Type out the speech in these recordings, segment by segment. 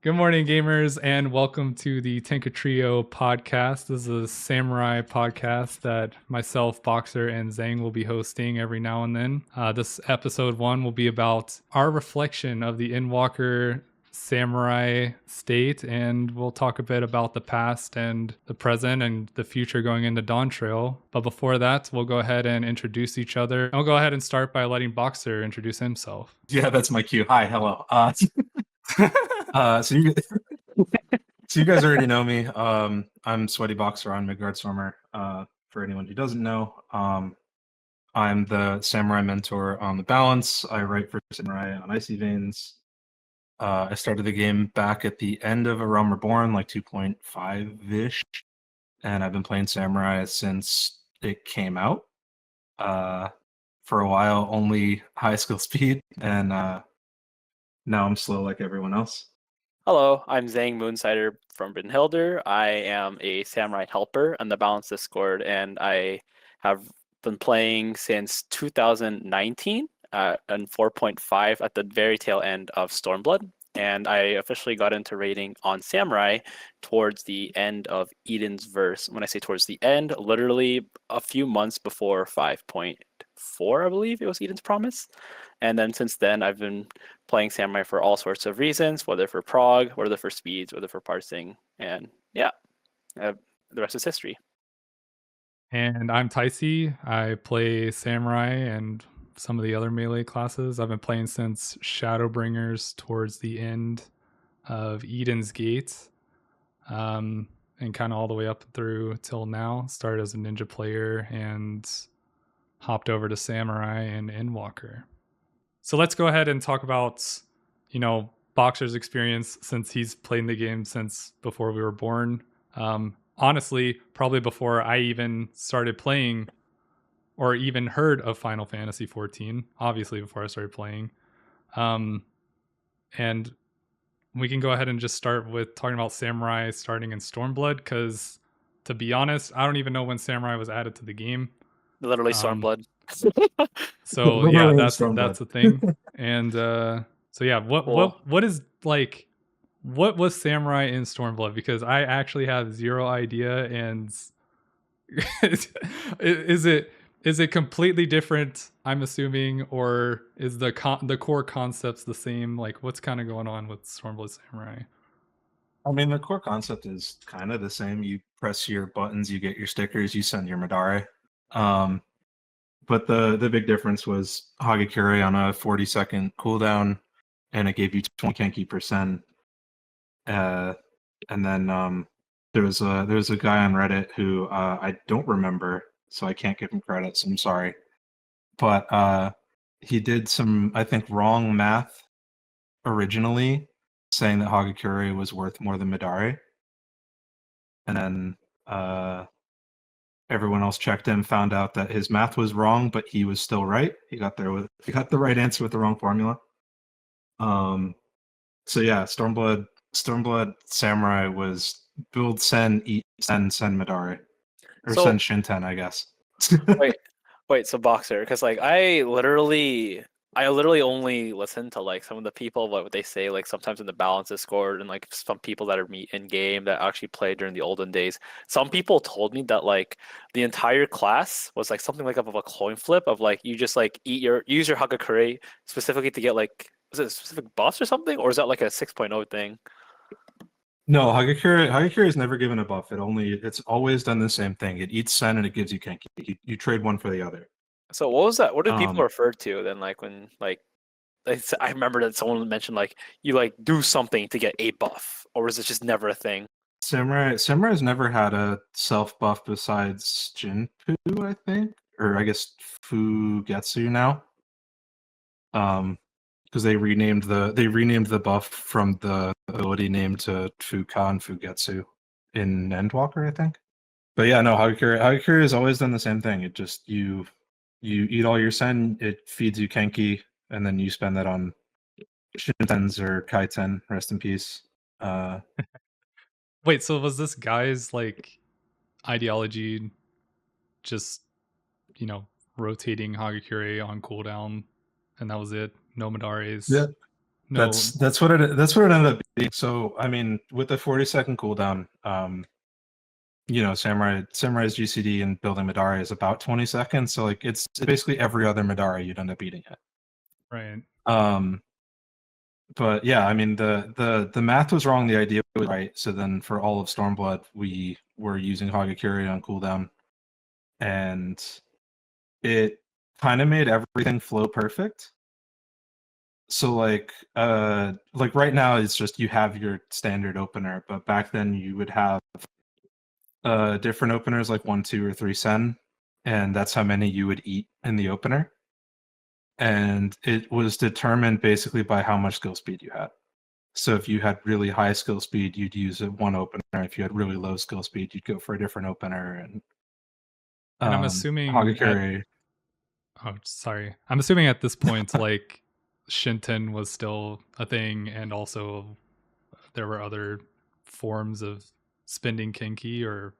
Good morning, gamers, and welcome to the Tenka Trio podcast. This is a samurai podcast that myself, Boxer, and Zheng will be hosting every now and then. This episode 1 will be about our reflection of the Endwalker samurai state, and we'll talk a bit about the past and the present and the future going into Dawntrail. But before that, we'll go ahead and introduce each other. I'll go ahead and start by letting Boxer introduce himself. Yeah, that's my cue. Hi, hello. So you guys already know me. I'm Sweaty Boxer on Midgard Stormer. For anyone who doesn't know, I'm the samurai mentor on the Balance. I write for Samurai on Icy Veins. I started the game back at the end of A Realm Reborn, like 2.5-ish, and I've been playing Samurai since it came out. For a while, only high skill speed, and now I'm slow like everyone else. Hello, I'm Zheng Moonsider from Brynhilder. I am a Samurai helper on the Balance Dsicord, and I have been playing since 2019 and 4.5 at the very tail end of Stormblood. And I officially got into raiding on Samurai towards the end of Eden's Verse. When I say towards the end, literally a few months before 5.4, I believe it was Eden's Promise. And then since then, I've been playing Samurai for all sorts of reasons, whether for prog, whether for speeds, whether for parsing, and yeah, the rest is history. And I'm Tyci. I play Samurai and some of the other melee classes. I've been playing since Shadowbringers towards the end of Eden's Gate, and kind of all the way up through till now. Started as a ninja player and hopped over to Samurai and Endwalker. So let's go ahead and talk about, Boxer's experience since he's played the game since before we were born. Honestly, probably before I even started playing or even heard of Final Fantasy XIV, obviously before I started playing. And we can go ahead and just start with talking about Samurai starting in Stormblood, because to be honest, I don't even know when Samurai was added to the game. Literally Stormblood. So yeah, that's the thing. And so yeah, what is like, what was Samurai in Stormblood? Because I actually have zero idea. And is it completely different, I'm assuming, or is the core concepts the same? Like, what's kind of going on with Stormblood Samurai? I mean, the core concept is kind of the same. You press your buttons, you get your stickers, you send your Madare. But the big difference was Hagakure on a 40-second cooldown, and it gave you 20 Kenki percent. And then there was a guy on Reddit who I don't remember, so I can't give him credit, so I'm sorry. But he did some, I think, wrong math originally, saying that Hagakure was worth more than Madare. And then everyone else checked him, found out that his math was wrong, but he was still right. He got the right answer with the wrong formula. So yeah, Stormblood Samurai was build Sen, eat Sen, send Madare. Or So, send Shinten, I guess. wait, so Boxer, because like I literally only listen to like some of the people what they say, like sometimes in the Balance Discord, and like some people that are meet in game that actually played during the olden days. Some people told me that like the entire class was like something like of a coin flip of like you just like use your Hagakure specifically to get like, is it a specific buffs or something, or is that like a 6.0 thing? No, Hagakure is never given a buff. It's always done the same thing. It eats Sen and it gives you Kenki. You trade one for the other. So what was that? What did people refer to then? Like when like I remember that someone mentioned like you like do something to get a buff, or is it just never a thing? Samurai's never had a self buff besides Jinpu, I think, or I guess Fugetsu now. Because they renamed the buff from the ability name to Fuka and Fugetsu in Endwalker, I think. But yeah, no, Hagakure has always done the same thing. It just you eat all your Sen, it feeds you Kenki, and then you spend that on Shintens or Kaiten, rest in peace. Wait, so was this guy's like ideology just, rotating Hagakure on cooldown, and that was it? No Madares. Yeah, No. that's what it ended up So I mean, with the 40-second cooldown, Samurai's GCD and building Madara is about 20 seconds. So like it's basically every other Madara you'd end up beating it. Right. But yeah, I mean the math was wrong, the idea was right. So then for all of Stormblood, we were using Hagakure on cooldown, and it kind of made everything flow perfect. So like right now it's just you have your standard opener, but back then you would have different openers like 1, 2, or 3 sen, and that's how many you would eat in the opener. And it was determined basically by how much skill speed you had. So if you had really high skill speed, you'd use one opener. If you had really low skill speed, you'd go for a different opener. And I'm assuming Hagakure. Oh, sorry. I'm assuming at this point, like Shinten was still a thing, and also there were other forms of spending Kinki, or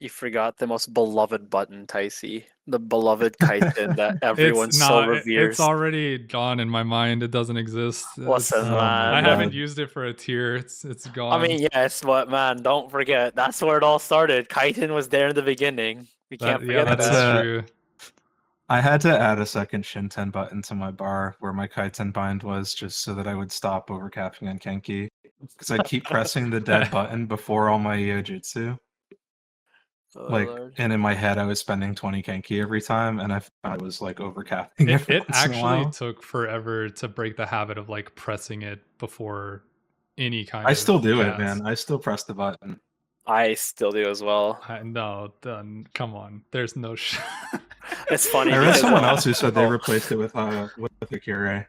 You forgot the most beloved button, Tyci. The beloved chitin that everyone it's so not. reveres. It's already gone in my mind. It doesn't exist. Listen, Oh my I man. haven't God. used it for a tier. It's gone. I mean, yes, but man, don't forget. That's where it all started. Chitin was there in the beginning. We can't forget that is that. true. I had to add a second Shinten button to my bar where my Kaiten bind was, just so that I would stop overcapping on Kenki. Because I'd keep pressing the dead button before all my Iojutsu. Oh, Like, Lord. and in my head, I was spending 20 Kenki every time, and I was like overcapping every It once in a actually while. took forever to break the habit of like pressing it before any kind I of still do it, cast. man. I still press the button. I still do as well. No, then come on. There's no It's funny I read because someone else who said they oh, replaced it with Akira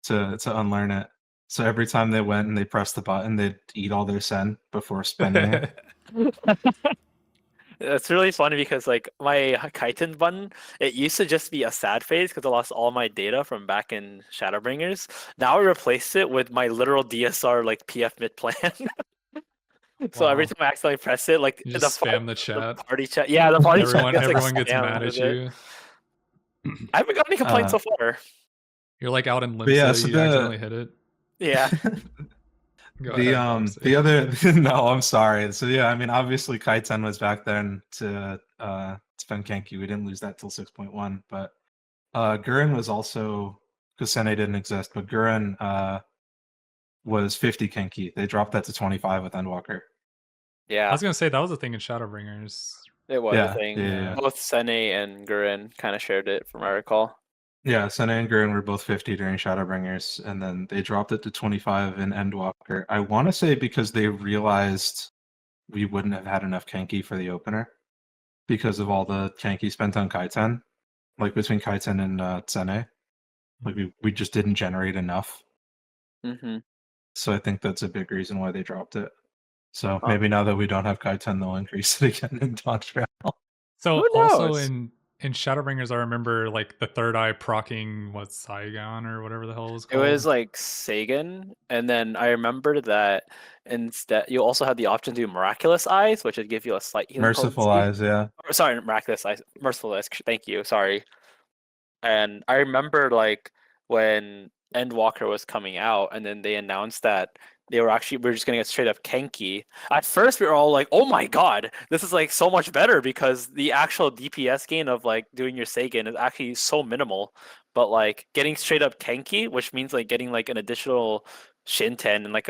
to unlearn it. So every time they went and they pressed the button, they'd eat all their sen before spending it. it's really funny because like my chitin button, it used to just be a sad phase because I lost all my data from back in Shadowbringers. Now I replaced it with my literal DSR like PF mid plan. So every Wow. time I accidentally press it, like You the just spam the chat. party chat, yeah, the party chat gets like Everyone gets mad spammed at with it. you. I haven't got any complaints so far. You're like out in But yeah, Limsa, so you accidentally hit it. Yeah. Go ahead, Foxy. the other no, I'm sorry. So yeah, I mean obviously Kaiten was back then to spend Kenki. We didn't lose that till 6.1, but Gurren was also, because Sene didn't exist, but Gurren was 50 Kenki. They dropped that to 25 with Endwalker. I Yeah, was gonna say that was a thing in Shadowbringers. it was a Yeah, thing. yeah. Both Sene and Gurren kind of shared it, from my recall. Yeah, Sene and Gurren were both 50 during Shadowbringers, and then they dropped it to 25 in Endwalker. I want to say because they realized we wouldn't have had enough Kenki for the opener because of all the Kenki spent on Kaiten, like between Kaiten and Sene. Like we just didn't generate enough. Mm-hmm. So I think that's a big reason why they dropped it. So maybe now that we don't have Kaiten, they'll increase it again in Dawntrail. So Who also knows? in Shadowbringers, I remember like the third eye procking Saigon or whatever the hell it was It called. was like Sagan, and then I remember that instead you also had the option to do Miraculous Eyes, which would give you a slight healing Merciful potency. Eyes, yeah. Or, sorry, Miraculous Eyes, Merciful Eyes. Thank you. Sorry. And I remember like when Endwalker was coming out, and then they announced that we're just gonna get straight up Kenki. At first, we were all like, "Oh my god, this is like so much better," because the actual DPS gain of like doing your Sagan is actually so minimal. But like getting straight up Kenki, which means like getting like an additional Shinten and like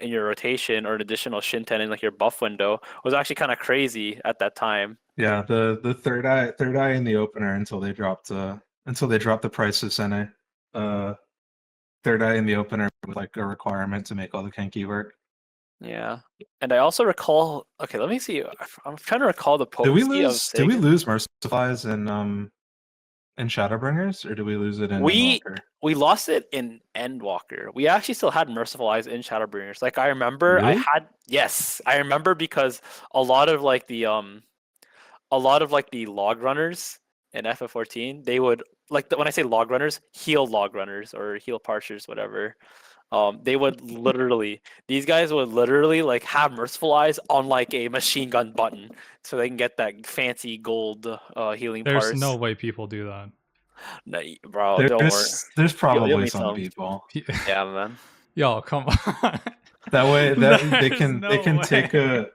in your rotation, or an additional Shinten in like your buff window, was actually kind of crazy at that time. Yeah, the third eye in the opener until they dropped the price of Sene. Third eye in the opener was like a requirement to make all the Kenki work. Yeah, and I also recall. Okay, let me see. I'm trying to recall the Did we potency of lose Sagan. Merciful Eyes in Shadowbringers, or did we lose it in We Endwalker? we lost it in Endwalker. We actually still had Merciful Eyes in Shadowbringers. Like I remember, Really? I remember because a lot of like the log runners in FF14, they would when I say log runners, heal log runners or heal parsers, whatever. They would these guys would literally like have Merciful Eyes on like a machine gun button, so they can get that fancy gold healing There's parts. no way people do that. No, bro, don't worry. There's You'll probably meet some some. people. Yeah, man. Yo, come on. That way that they There's can they no can take way.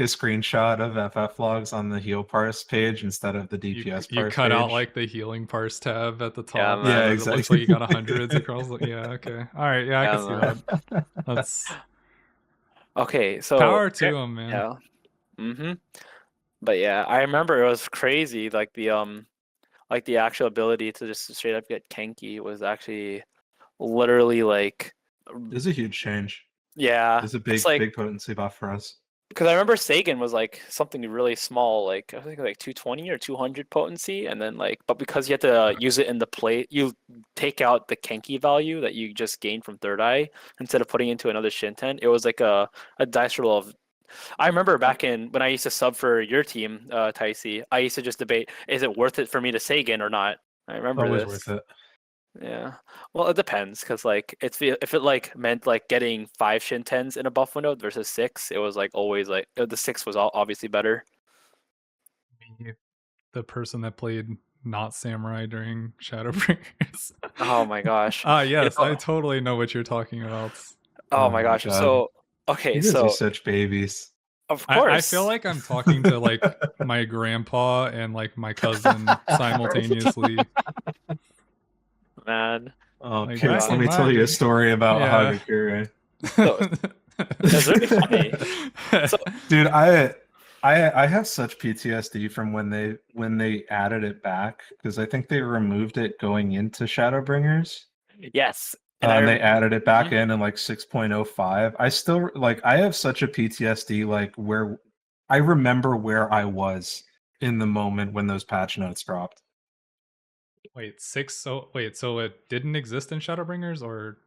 a screenshot of FF logs on the heal parse page instead of the DPS You parse cut out page. like the healing parse tab at the Yeah, top so Yeah, man. that it looks like you exactly. got hundreds across. Yeah, okay. All right, yeah, I can Yeah, see man. that. That's Okay, so power to him, man. yeah. Mm-hmm. But yeah, I remember it was crazy. Like the actual ability to just straight up get Kenki was actually literally like, There's a huge change. yeah. There's a It's big potency buff for us. because I remember Sagan was like something really small, like I think like 220 or 200 potency, and then like, but because you had to use it in the play, you take out the Kenki value that you just gained from Third Eye instead of putting into another Shinten. It was like a dice roll of. I remember back in when I used to sub for your team, Tyci, I used to just debate, is it worth it for me to Sagan or not? I remember Always this. worth it. Yeah. Well, it depends because like if it like meant like getting 5 Shintens in a buff window versus 6, it was like always like the 6 was obviously better. Me, the person that played not samurai during Shadowbringers. Oh my gosh. You Yes, I know, totally know what you're talking about. oh Oh my my gosh. god. So okay, You guys are so such babies. of I feel course, like I'm talking to like my grandpa and like my cousin simultaneously. man. Oh, Like kids, back let in me my tell you a day. story about Yeah. Hagakure. So it's really funny. So Dude, I have such PTSD from when they added it back because I think they removed it going into Shadowbringers. yes, and I And they added it back mhm. in like 6.05. I still like I have such a PTSD like where I remember where I was in the moment when those patch notes dropped. Wait, six. So wait, so it didn't exist in Shadowbringers, or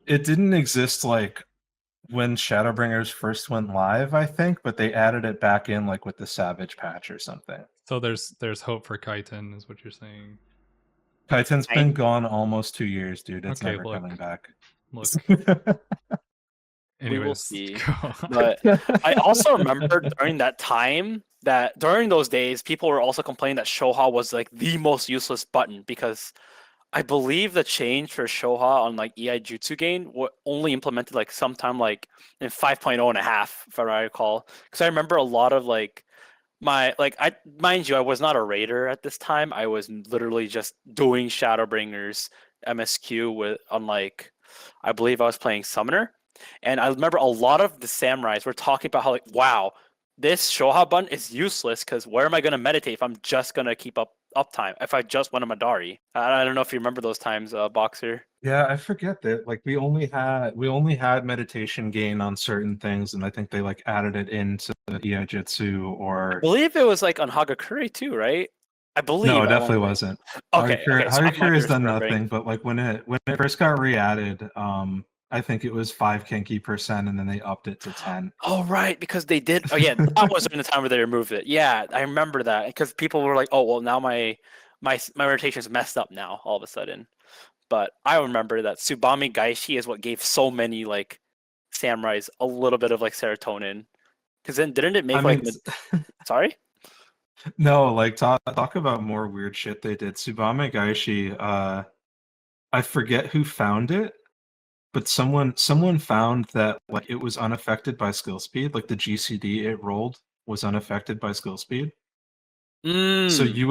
It didn't exist like when Shadowbringers first went live, I think, but they added it back in like with the Savage patch or something. so there's hope for Kaiten, is what you're saying. Titan's been gone almost 2 years, dude. It's Okay, never coming back. look. We will Anyways, see. go. But I also remember during that time that during those days, people were also complaining that Shoha was like the most useless button because I believe the change for Shoha on like EI Jutsu gain only implemented like sometime like in 5.0 and a half, if I recall. Because I remember a lot of like my like I mind you, I was not a raider at this time. I was literally just doing Shadowbringers MSQ with on like I believe I was playing Summoner. And I remember a lot of the samurais were talking about how like, wow, this Shoha button is useless because where am I gonna meditate if I'm just gonna keep up uptime if I just want a Madari? I don't know if you remember those times, Boxer. Yeah, I forget that. Like we only had meditation gain on certain things, and I think they like added it into the Iajitsu I or believe it was like on Hagakure too, right? I no, believe it at one definitely point. wasn't. Okay, so I might Hagakure be has done misremembering. nothing, but like when it first got re-added, I think it was 5 Kenki%, and then they upped it to 10. Oh right, because they did. Oh yeah, that was during the time where they removed it. Yeah, I remember that because people were like, "Oh well, now my rotation's messed up now all of a sudden." But I remember that Tsubame Gaishi is what gave so many like samurais a little bit of like serotonin. Because then didn't it I make like mean, sorry? no, like talk about more weird shit they did. Tsubame Gaishi, I forget who found it, but someone found that like it was unaffected by skill speed, like the GCD it rolled was unaffected by skill speed. So Mm, you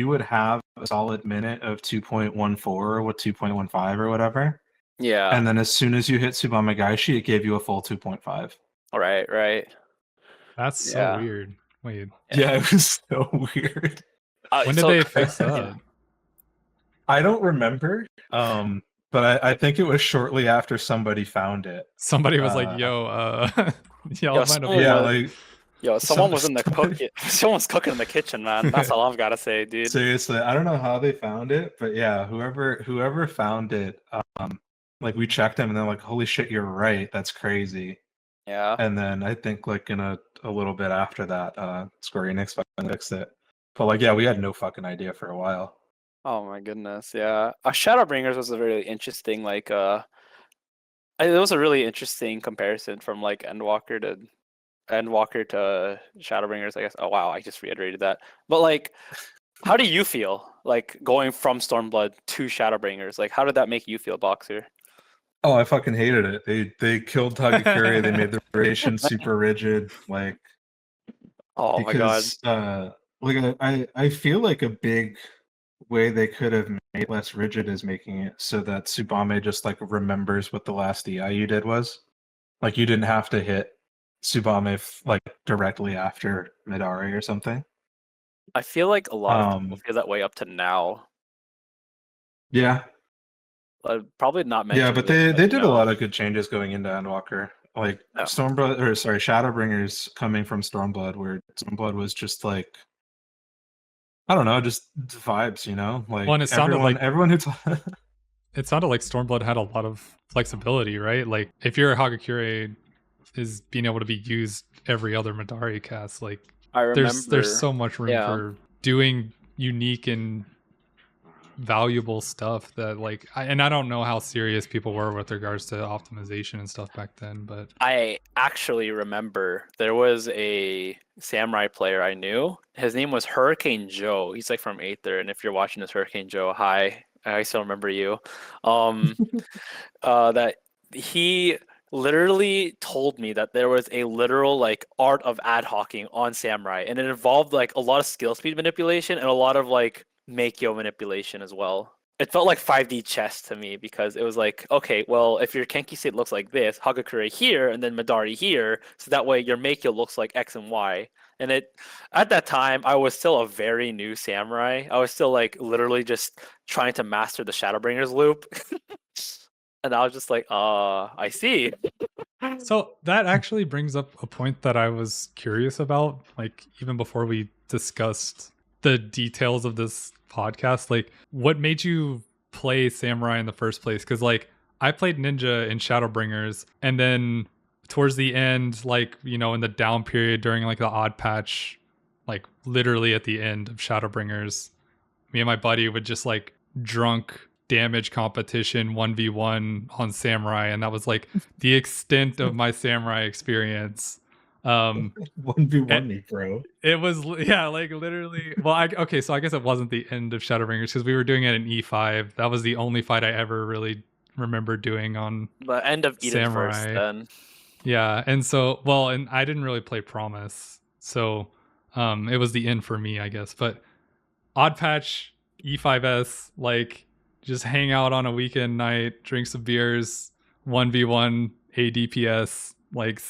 would have a solid minute of 2.14 or what 2.15 or whatever. yeah. And then as soon as you hit Tsubame Gaishi, it gave you a full 2.5. All right, right. That's so Yeah. weird. Wait, Yeah, it was so weird. when did So they fix yeah. that? I don't remember. But I think it was shortly after somebody found it. Somebody was like, Uh "Yo, y'all Yo, might have someone yeah, was forgot." like someone some was in the cook. somebody Someone's cooking in the kitchen, man. That's all I've got to say, dude. seriously, I don't know how they found it, but yeah, whoever found it, like we checked them and they're like, holy shit, you're right. That's crazy. Yeah. And then I think like in a little bit after that, Square Enix fucking fixed it. But like yeah, we had no fucking idea for a while. Oh my goodness. Yeah. Shadowbringers was a really interesting it was a really interesting comparison from like Endwalker to Shadowbringers, I guess. Oh wow, I just reiterated that. But like, how do you feel like going from Stormblood to Shadowbringers? Like, how did that make you feel, Boxer? Oh, I fucking hated it. They killed Hagakure. They made the rotation super rigid, like Oh my god. because like I feel like a big way they could have made it less rigid is making it so that Tsubame just like remembers what the last EI you did was. Like you didn't have to hit Tsubame like directly after Midari or something. I feel like a lot of people Um, feel that way up to now. yeah, Probably not yeah, mentioned but yet, they but did a lot of good changes going into Endwalker. Like yeah. Stormblood, or sorry, Shadowbringers coming from Stormblood, where Stormblood was just like I don't know, just vibes, you know. Well, and Like everyone who it sounded like Stormblood had a lot of flexibility, right? Like if your Hagakure is being able to be used every other Madari cast, like I there's remember. so much room Yeah. for doing unique and valuable stuff that like and I don't know how serious people were with regards to optimization and stuff back then, but I actually remember there was a samurai player I knew. His name was Hurricane Joe. He's like from Aether, and if you're watching this, Hurricane Joe, hi. I still remember you. Um, that he literally told me that there was a literal like art of ad hocing on samurai, and it involved like a lot of skill speed manipulation and a lot of like make-yo manipulation as well. It felt like 5D chess to me because it was like, okay, well, if your Kenki state looks like this, Hagakure here, and then Midari here, so that way your make-yo looks like X and Y. And it, at that time, I was still a very new samurai. I was still like literally just trying to master the Shadowbringers loop. And I was just like, I see. so that actually brings up a point that I was curious about, like even before we discussed the details of this podcast. Like, what made you play Samurai in the first place? Because like I played Ninja in Shadowbringers, and then towards the end, like you know, in the down period during like the odd patch, like literally at the end of Shadowbringers, me and my buddy would just like drunk damage competition 1v1 on samurai, and that was like the extent of my samurai experience. 1v1 me, bro. It was yeah, like literally. Well, okay, so I guess it wasn't the end of Shadowbringers because we were doing it in E5. That was the only fight I ever really remember doing on The end of Eden first, samurai. then. Yeah, and so well, and I didn't really play Promise, so it was the end for me, I guess. But Odd Patch, E5S, like just hang out on a weekend night, drink some beers, 1v1 ADPS, like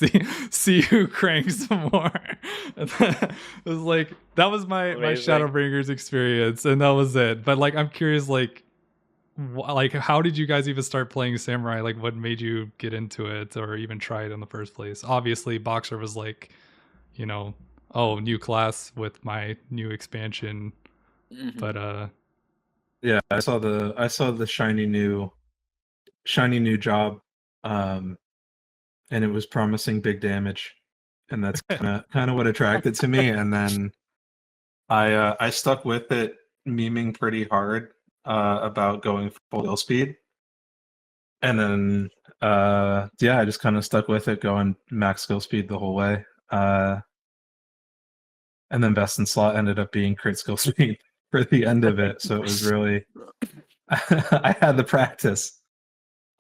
see who cranks more. It was like that was my Amazing. Shadowbringers experience, and that was it. But like I'm curious, like how did you guys even start playing Samurai? Like what made you get into it or even try it in the first place? Obviously Boxer was like, you know, oh, new class with my new expansion. Mhm. But Yeah, I saw the shiny new job, and it was promising big damage, and that's kind of what attracted to me. And then I stuck with it, memeing pretty hard about going full skill speed, and then yeah, I just kind of stuck with it, going max skill speed the whole way. And then best in slot ended up being crit skill speed for the end of it, so it was really I had the practice.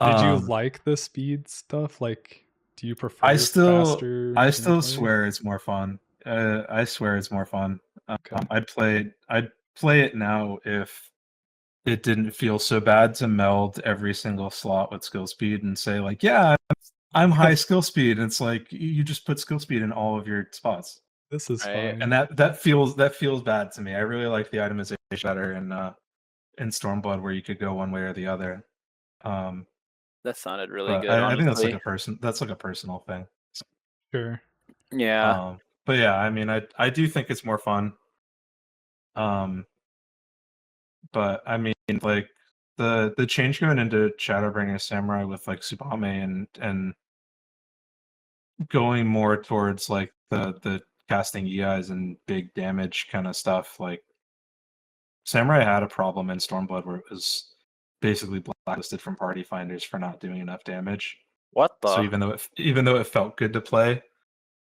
did you Um, like the speed stuff? Like, do you I prefer still faster I still gameplay? swear it's more fun. I swear it's more fun. Okay. I'd play it now if it didn't feel so bad to meld every single slot with skill speed and say like, yeah, I'm high skill speed. And it's like you just put skill speed in all of your spots, This is Right. and fine. that feels bad to me. I really like the itemization better in Stormblood where you could go one way or the other. Um, That sounded really but good, I think that's like honestly. a personal thing. Sure. Yeah. But yeah, I mean, I do think it's more fun. Um, but I mean, like the change going into Shadowbringer Samurai with like Tsubame and going more towards like the casting EIs and big damage kind of stuff. Like Samurai had a problem in Stormblood where it was basically blacklisted from party finders for not doing enough damage. What So the? even though it felt good to play,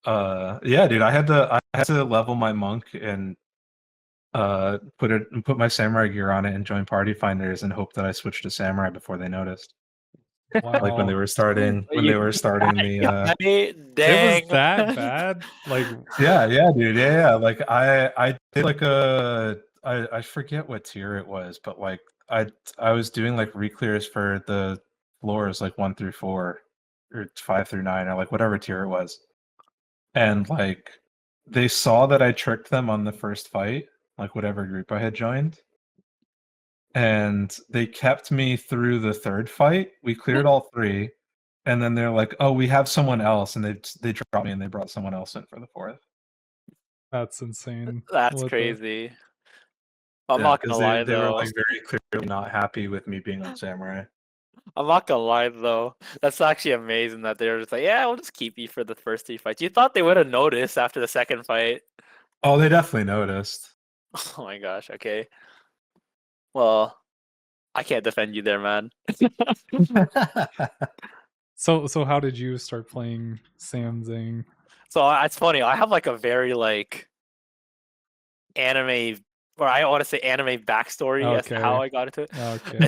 yeah, dude, I had to level my monk and put my samurai gear on it and join party finders and hope that I switched to samurai before they noticed. Like when they Wow. were starting the Guy, It was dang. that bad? Like, yeah, dude. Yeah. Like I did like I forget what tier it was, but like I was doing like re-clears for the floors like 1 through 4 or 5 through 9 or like whatever tier it was. And like they saw that I tricked them on the first fight, like whatever group I had joined. And they kept me through the third fight. We cleared all 3. And then they're like, "Oh, we have someone else," and they dropped me and they brought someone else in for the fourth. that's insane. That's What the? crazy. I'm Yeah, not because gonna lie they were though. like very clearly not happy with me being on Samurai. I'm not gonna lie though. That's actually amazing that they're just like, yeah, we'll just keep you for the first 3 fights. You thought they would have noticed after the second fight. Oh, they definitely noticed. Oh my gosh, okay. Well, I can't defend you there, man. So how did you start playing Sam Zheng? So it's funny. I have like a very like anime, or I want to say anime backstory as to how Okay. I got into it. Okay.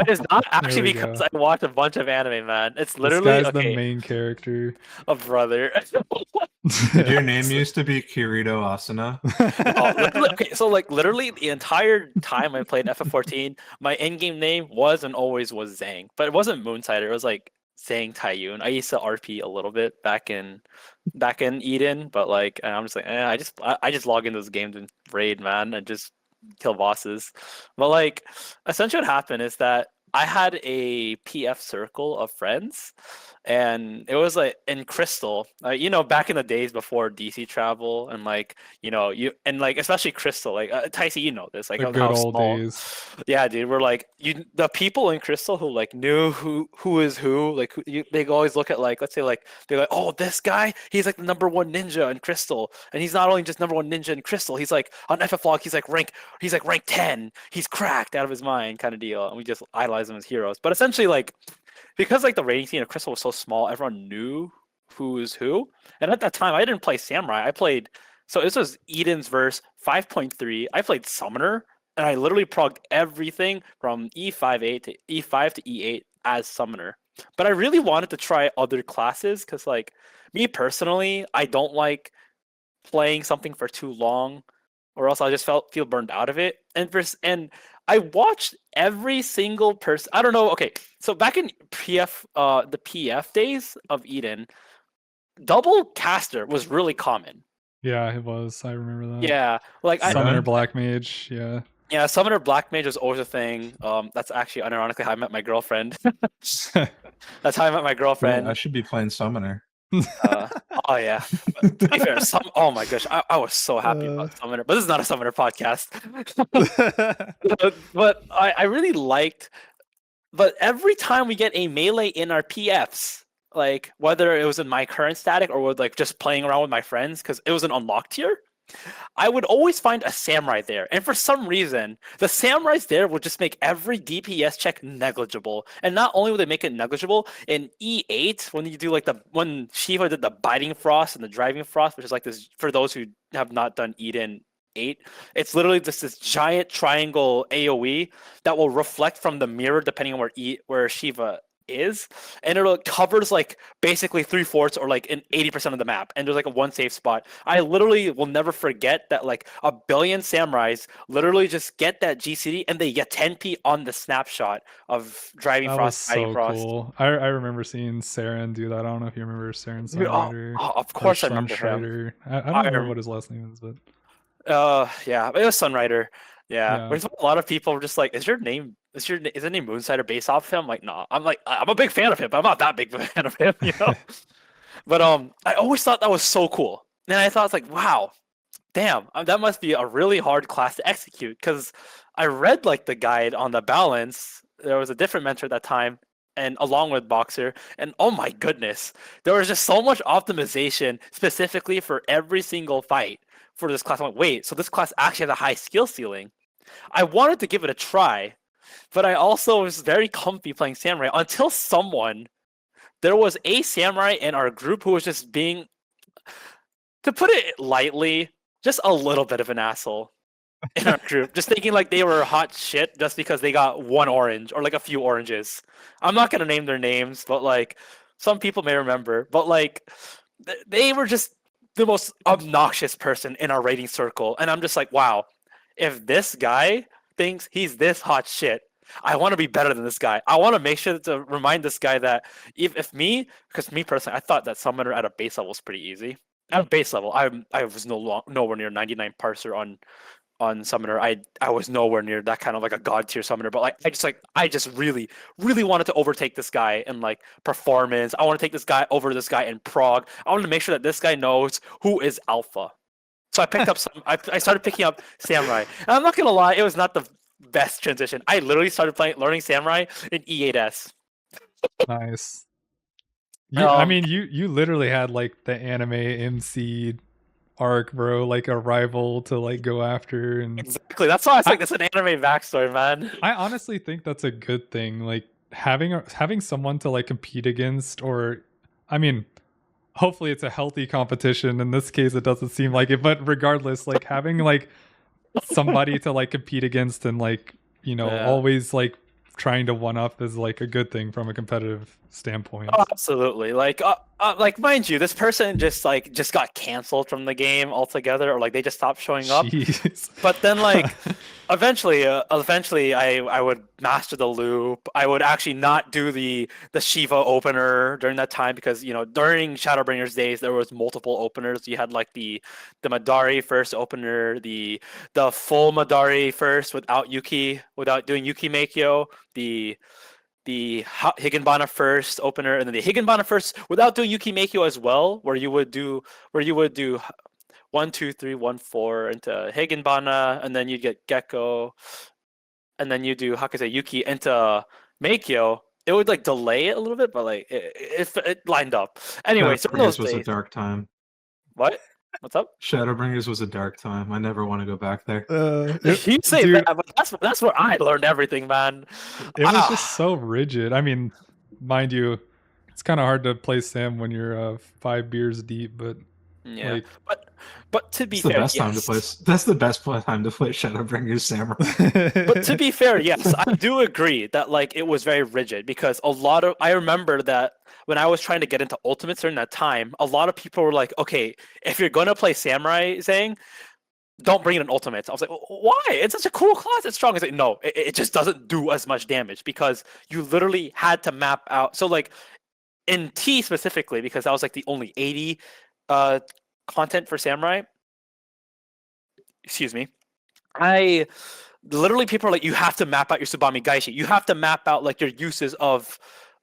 It's not There actually we because go. I watched a bunch of anime, man. It's This literally guy's the okay, main character. a brother. Did your name used to be Kirito Asuna? No, literally, okay, so like literally the entire time I played FF14, my in-game name was and always was Zhang, but it wasn't Moonsider. It was like Zhang Taiyun. I used to RP a little bit back in Eden, but like and I'm just like, I just log into those games and raid, man, and just kill bosses. But like, essentially, what happened is that I had a PF circle of friends, and it was like in Crystal, back in the days before DC travel, and like, you and like especially Crystal, like Tyci, you know this, like The of good how old small. days. Yeah, dude, we're like the people in Crystal who like knew who is who, like they always look at like let's say like they're like, oh, this guy, he's like the #1 ninja in Crystal, and he's not only just #1 ninja in Crystal, he's like on FFLog, he's like rank 10, he's cracked out of his mind kind of deal, and we just idolize them as heroes. But essentially, like because like the rating scene of Crystal was so small, everyone knew who is who. And at that time, I didn't play Samurai. I played so this was Eden's verse 5.3. I played Summoner, and I literally progged everything from E5 to E5 to E8 as Summoner. But I really wanted to try other classes because, like, me personally, I don't like playing something for too long, or else I just feel burned out of it. And I watched every single person. I don't know. Okay, so back in the PF days of Eden, double caster was really common. Yeah, it was. I remember that. Yeah, like Summoner Really? Black Mage. Yeah. yeah, Summoner Black Mage was always a thing. That's actually unironically how I met my girlfriend. That's how I met my Yeah, I girlfriend. should be playing Summoner. Uh, oh yeah. To be fair, oh my gosh, I was so happy Uh. about Summoner, but this is not a Summoner podcast. But I really liked. But every time we get a melee in our PFs, like whether it was in my current static or with like just playing around with my friends, because it was an unlocked tier, I would always find a samurai there. And for some reason, the samurais there would just make every DPS check negligible. And not only would they make it negligible, in E8, when you do like when Shiva did the biting frost and the driving frost, which is like this for those who have not done Eden 8, it's literally just this giant triangle AoE that will reflect from the mirror depending on where Shiva is, and it covers like basically 3/4 or like in 80% of the map, and there's like a one safe spot. I literally will never forget that like a billion samurais literally just get that GCD and they get 10p on the snapshot of driving That was frost, fighting so frost. cool. I remember seeing Saren do that. I don't know if you remember Saren Dude, Sunrider of or course I remember him. Sunstrider. I don't I remember rem- what his last name is, but yeah, it was Sunrider. Yeah, yeah. but a lot of people were just like, is the name Moonsider based off of him? Like, no, I'm a big fan of him, but I'm not that big of a fan of him, you know. But I always thought that was so cool, and I thought it's like, wow, damn, that must be a really hard class to execute. Because I read like the guide on the balance. There was a different mentor at that time, and along with Boxer, and oh my goodness, there was just so much optimization specifically for every single fight for this class. I'm like, wait, so this class actually has a high skill ceiling. I wanted to give it a try, but I also was very comfy playing Samurai until there was a Samurai in our group who was just being, to put it lightly, just a little bit of an asshole. in our group, just thinking like they were hot shit just because they got one orange or like a few oranges. I'm not gonna name their names, but like some people may remember. But like they were just the most obnoxious person in our rating circle, and I'm just like, wow, if this guy thinks he's this hot shit, I want to be better than this guy. I want to make sure to remind this guy that if me, because me personally, I thought that summoner at a base level was pretty easy. At a base level, I was nowhere near 99 parser on summoner. I was nowhere near that kind of like a god tier summoner, but like I just really wanted to overtake this guy in like performance. I want to take this guy over this guy in prog. I wanted to make sure that this guy knows who is alpha. So I picked up some. I started picking up samurai, and I'm not gonna lie, it was not the best transition. I literally started learning samurai in E8S. Nice. I Um, mean, you literally had like the anime MC arc, bro, like a rival to like go after, and exactly. That's why it's I like this an anime backstory, man. I honestly think that's a good thing. Like having someone to like compete against, or I mean, hopefully it's a healthy competition. In this case, it doesn't seem like it, but regardless, like having like somebody to like compete against and like Yeah. always like trying to one up is like a good thing from a competitive standpoint. Oh, absolutely. Like mind you, this person just got canceled from the game altogether, or like they just stopped showing up. Jeez. But then like eventually I would master the loop. I would actually not do the Shiva opener during that time because during Shadowbringers days there was multiple openers. You had like the Madari first opener, the full Madari first without doing Yuki Meikyo, the Higginbana first opener, and then the Higginbana first without doing Yuki Meikyo as well, where you would do 1, 2, 3, 1, 4 into Higginbana, and then you get Gecko, and then you do Hakase Yuki into Meikyo. It would like delay it a little bit, but like it lined up. Anyway, so in those Shadowbringers was a days, dark time. what? What's up? Shadowbringers was a dark time. I never want to go back there. You say dude, that, but that's where I learned everything, man. it was just so rigid. I mean, mind you, it's kind of hard to play Sam when you're 5 beers deep, but Yeah, like but to be It's the fair, best time to play. yes. That's the best time to play Shadowbringers Samurai. But to be fair, yes, I do agree that like it was very rigid because I remember that when I was trying to get into ultimates during that time, a lot of people were like, okay, if you're gonna play Samurai Zhang, don't bring in ultimates. I was like, why? It's such a cool class. It's strong. It's like, no, it just doesn't do as much damage because you literally had to map out. So like in T specifically, because that was like the only 80 content for Samurai. Excuse me. I literally people are like, you have to map out your Tsubami Gaishi. You have to map out like your uses of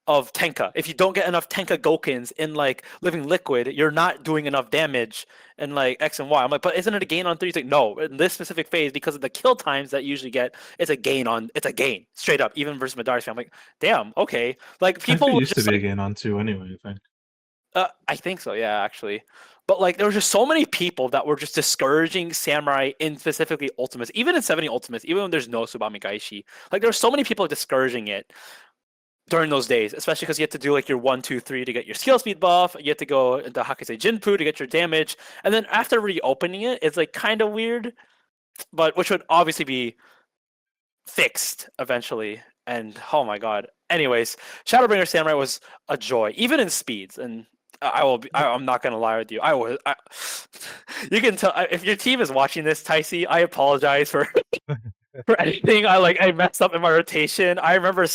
Tenka. If you don't get enough Tenka Gokins in like Living Liquid, you're not doing enough damage in like X and Y. I'm like, but isn't it a gain on 3? He's like, no, in this specific phase, because of the kill times that you usually get, it's a gain straight up, even versus Madara's. I'm like, damn, okay. Like I think people it were used to just be like, a gain on 2 anyway. I think. I think so, yeah, actually. But like there were just so many people that were just discouraging Samurai in specifically Ultimates, even in 70 Ultimates, even when there's no Tsubami Gaishi. Like there were so many people discouraging it during those days, especially because you had to do like your 1, 2, 3 to get your skill speed buff. You had to go into Hakase Jinpu to get your damage. And then after reopening it, it's like kind of weird, but which would obviously be fixed eventually. And oh my god. Anyways, Shadowbringer Samurai was a joy, even in speeds. And I'm not gonna lie with you. You can tell if your team is watching this, Tyci. I apologize for for anything I messed up in my rotation. I remember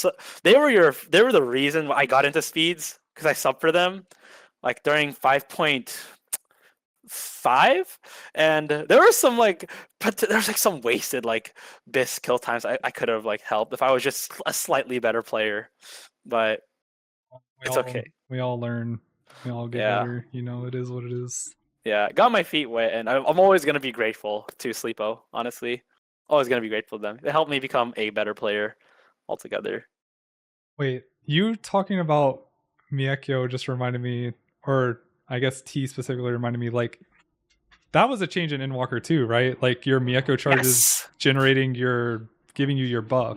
they were the reason I got into speeds because I subbed for them like during 5.5, and there was some there's like some wasted like bis kill times I could have like helped if I was just a slightly better player, but it's okay. we all learn, we all get Yeah. better. It is what it is. Yeah, got my feet wet, and I'm always gonna be grateful to Sleepo. Honestly, always gonna be grateful to them. They helped me become a better player altogether. Wait, you talking about Miekyo just reminded me, or I guess T specifically reminded me, like that was a change in Endwalker too, right? Like your Miekyo charges giving you your buff.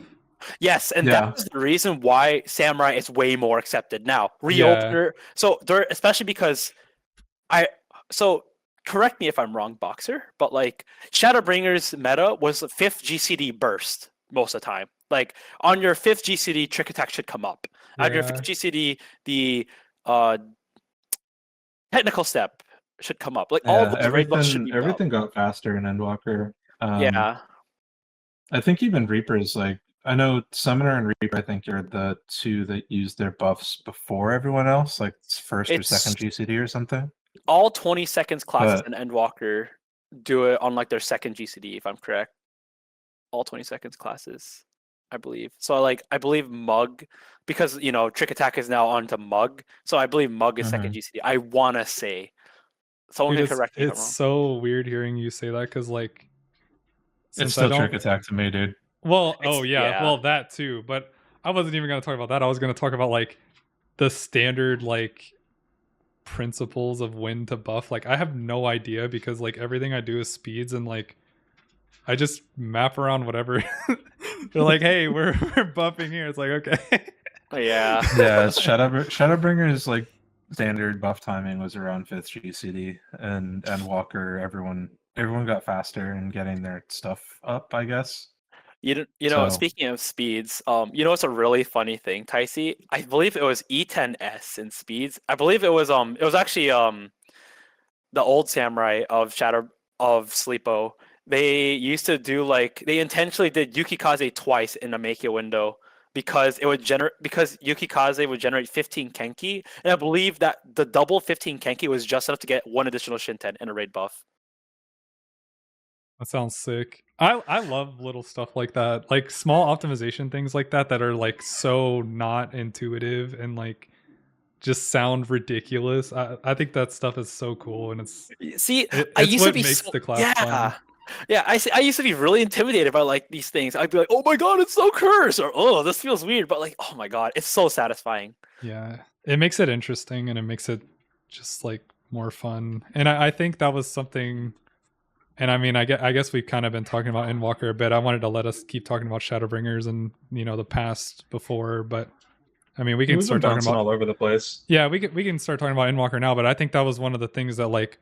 Yes, and Yeah. that was the reason why Samurai is way more accepted now. Yeah. Reopener. So especially because correct me if I'm wrong, Boxer, but like Shadowbringer's meta was 5th GCD burst most of the time. Like on your 5th GCD, Trick Attack should come up. On your 5th GCD, the technical step should come up. Like all Yeah, those raid buffs should be buffed. everything got faster in Endwalker. Yeah. I think even Reapers, like I know Summoner and Reaper, I think are the two that use their buffs before everyone else, like it's first or second GCD or something. All 20 seconds classes But, in Endwalker do it on like their second GCD, if I'm correct. All 20 seconds classes, I believe. So like I believe Mug, because you know Trick Attack is now onto Mug, so I believe Mug is second GCD. I wanna say. Someone Dude, can correct me if I'm it's wrong. so weird hearing you say that because like it's since I still don't Trick Attack to me, dude. well, It's, oh yeah, yeah. well that too, but I wasn't even gonna talk about that. I was gonna talk about like the standard like principles of when to buff. Like I have no idea because like everything I do is speeds and like I just map around whatever. They're like, hey, we're buffing here. It's like okay. Yeah. Yeah, Shadowbringer's like standard buff timing was around 5th GCD, and Walker, everyone got faster in getting their stuff up, I guess. You know, So- speaking of speeds, you know what's a really funny thing, Tyci? I believe it was E10S in speeds. I believe it was actually the old samurai of Sleepo. They used to do like they intentionally did Yukikaze twice in a make it window because Yukikaze would generate 15 Kenki, and I believe that the double 15 Kenki was just enough to get one additional Shinten and a raid buff. That sounds sick. I love little stuff like that. Like small optimization things like that that are like so not intuitive and like just sound ridiculous. I think that stuff is so cool and See, I it's used to what be makes the class fun. Yeah, I used to be really intimidated by like these things. I'd be like, "Oh my god, it's so cursed," or "Oh, this feels weird," but like, "Oh my god, it's so satisfying." Yeah. It makes it interesting and it makes it just like more fun. And I think that was something and I mean I guess we've kind of been talking about Endwalker a bit. I wanted to let us keep talking about Shadowbringers and you know the past before, but I mean we can start talking about all over the place. yeah, we can start talking about Endwalker now, but I think that was one of the things that like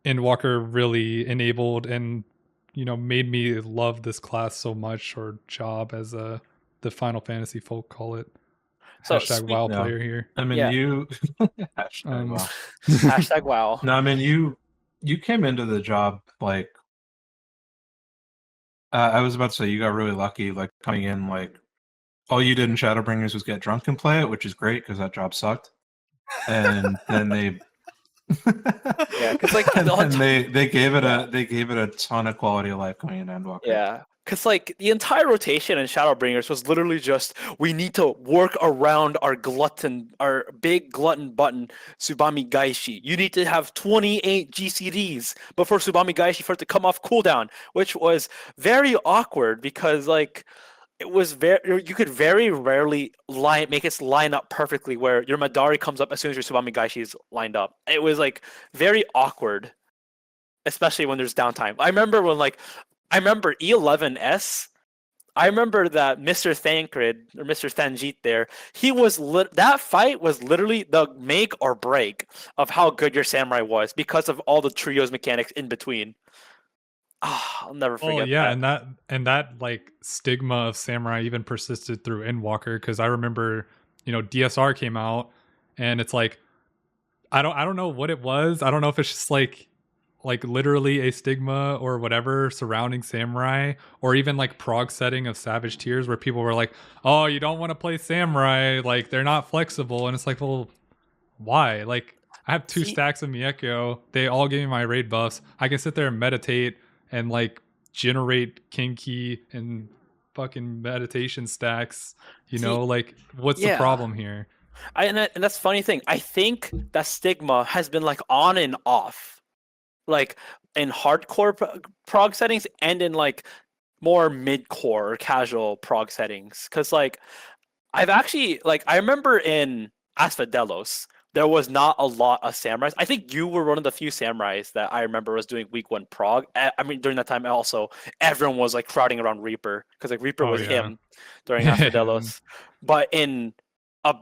Endwalker really enabled and you know made me love this class so much or job as the Final Fantasy folk call it. So Hashtag WoW player here. I mean, Yeah. you hashtag wow. Hashtag wow. No, I mean you came into the job like I was about to say you got really lucky, like coming in like all you did in Shadowbringers was get drunk and play it, which is great because that job sucked. And then they Yeah, because like and then they gave it a ton of quality of life coming in Endwalker. Yeah, because like the entire rotation in Shadowbringers was literally just we need to work around our big glutton button, Tsubami Gaishi. You need to have 28 GCDs before Tsubami Gaishi for it to come off cooldown, which was very awkward because like it was you could very rarely make it line up perfectly where your Madari comes up as soon as your Tsubami Gaishi is lined up. It was like very awkward, especially when there's downtime. I remember E11S. I remember that Mr. Thancred or Mr. Thanjit there. He was that fight was literally the make or break of how good your samurai was because of all the trios mechanics in between. I'll never forget. Oh yeah, that. and that like stigma of samurai even persisted through Endwalker because I remember, you know, DSR came out and it's like I don't know what it was. I don't know if it's just like literally a stigma or whatever surrounding samurai or even like prog setting of Savage Tears where people were like, "Oh, you don't want to play samurai, like they're not flexible." And it's like, "Well, why?" Like I have two stacks of Miekko. They all give me my raid buffs. I can sit there and meditate and like generate kinky and fucking meditation stacks, you know, like what's the problem here? And that's the funny thing. I think that stigma has been like on and off, like in hardcore prog settings and in like more mid-core or casual prog settings. Because like I've actually like I remember in Asphodelos there was not a lot of samurais. I think you were one of the few samurais that I remember was doing week 1 prog. I mean during that time also everyone was like crowding around Reaper because like Reaper was him during Asphodelos. But in a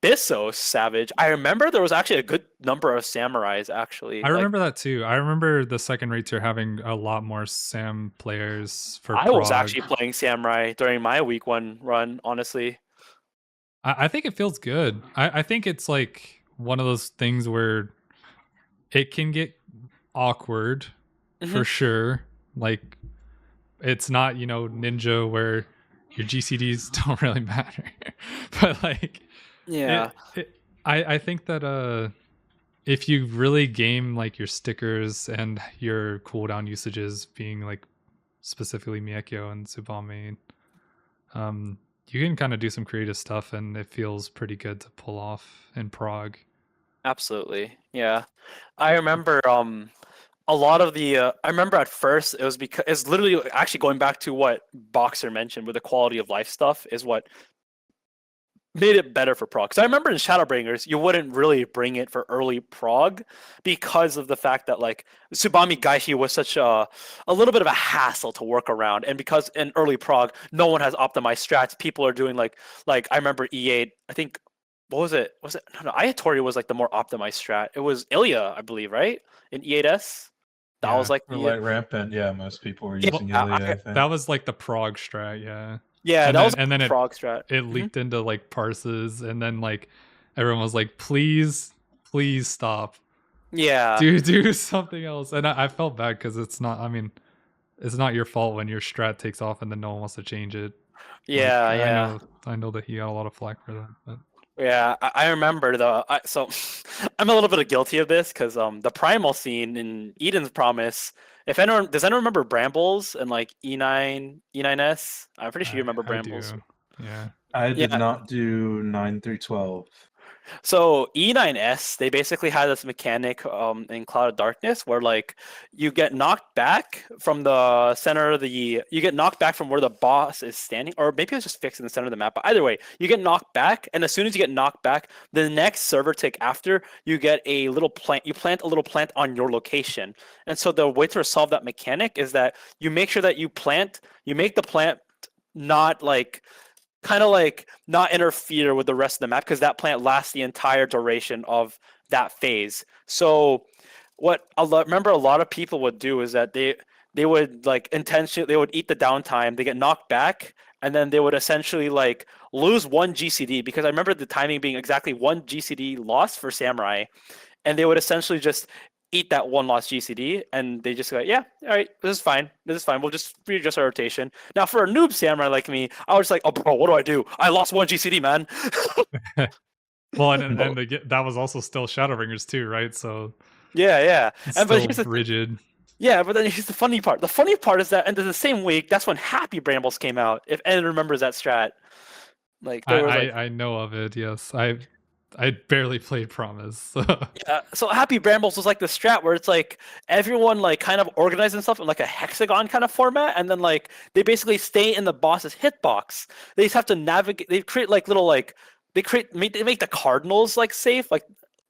Bissos Savage. I remember there was actually a good number of samurais actually. I remember that too. I remember the second rate tier having a lot more Sam players for I was Prague. actually playing samurai during my week 1 run, honestly. I think it feels good. I think it's like one of those things where it can get awkward for sure. Like it's not, ninja where your GCDs don't really matter. But like Yeah. I think that if you really game like your stickers and your cooldown usages being like specifically Miekyo and Tsubame, you can kind of do some creative stuff and it feels pretty good to pull off in Prague. Absolutely. Yeah. I remember a lot of the I remember at first it was because it's literally actually going back to what Boxer mentioned with the quality of life stuff is what made it better for Prague. Because I remember in Shadowbringers, you wouldn't really bring it for early Prague because of the fact that like Tsubame Gaishi was such a little bit of a hassle to work around, and because in early Prague, no one has optimized strats. People are doing like I remember E8. I think what was it? Was it no Ayatori was like the more optimized strat. It was Ilya, I believe, right? In E8S. That was like Or the light rampant. Yeah, most people were Yeah, using Ilya, I think. That was like the Prague strat, yeah. yeah, And that then, was and then Prague strat. it leaked into like parses, and then like everyone was like, please stop. Yeah. Do something else. And I felt bad because it's not your fault when your strat takes off and then no one wants to change it. Yeah, Like, yeah. I know that he got a lot of flack for that. But Yeah, I remember so I'm a little bit guilty of this because the primal scene in Eden's Promise. If anyone does anyone remember Brambles and like E9S? I'm pretty sure you remember I do. Brambles. Yeah. I did Yeah. not do 9 through 12. So E9S, they basically had this mechanic in Cloud of Darkness where like you get knocked back from the center of you get knocked back from where the boss is standing, or maybe it's just fixed in the center of the map. But either way, you get knocked back, and as soon as you get knocked back, the next server tick after you get a little plant. You plant a little plant on your location, and so the way to resolve that mechanic is that you make sure that you make the plant not like kind of like not interfere with the rest of the map because that plant lasts the entire duration of that phase. So what remember a lot of people would do is that they would like intentionally they would eat the downtime, they get knocked back, and then they would essentially like lose one GCD because I remember the timing being exactly one GCD loss for Samurai, and they would essentially just eat that one lost GCD, and they just go, yeah, all right, this is fine. We'll just readjust our rotation. Now, for a noob samurai like me, I was like, oh, bro, what do? I lost one GCD, man. Well, and that was also still Shadowbringers too, right? So yeah. it's but still here's the rigid. Yeah, but then here's the funny part. The funny part is that, and the same week, that's when Happy Brambles came out. If anyone remembers that strat, like there was like I know of it. Yes, I barely played Promise. So. Yeah, so Happy Brambles was like the strat where it's like everyone like kind of organized themselves in like a hexagon kind of format, and then like they basically stay in the boss's hitbox. They just have to navigate. They create like little like they make the cardinals like safe, like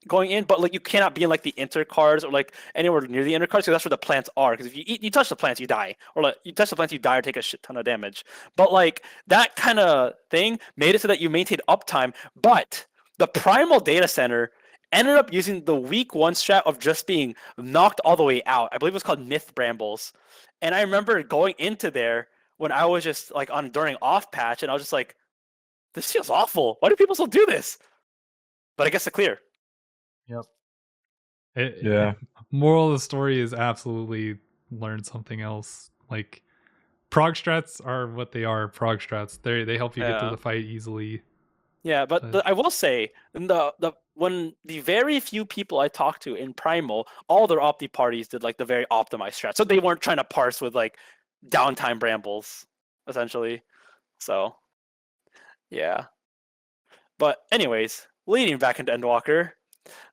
going in, but like you cannot be in like the inter cards or like anywhere near the inter cards because that's where the plants are. Because if you touch the plants, you die, or like you touch the plants, you die or take a shit ton of damage. But like that kind of thing made it so that you maintain uptime, but the primal data center ended up using the week 1 strat of just being knocked all the way out. I believe it was called Myth Brambles. And I remember going into there when I was just like during off patch, and I was just like, this feels awful. Why do people still do this? But I guess it's clear. Yep. Yeah. Moral of the story is absolutely learn something else. Like prog strats are what they are. Prog strats. They help you get to the fight easily. Yeah, but I will say when the very few people I talked to in Primal, all their opti parties did like the very optimized strat, so they weren't trying to parse with like downtime brambles, essentially. So, yeah. But anyways, leading back into Endwalker,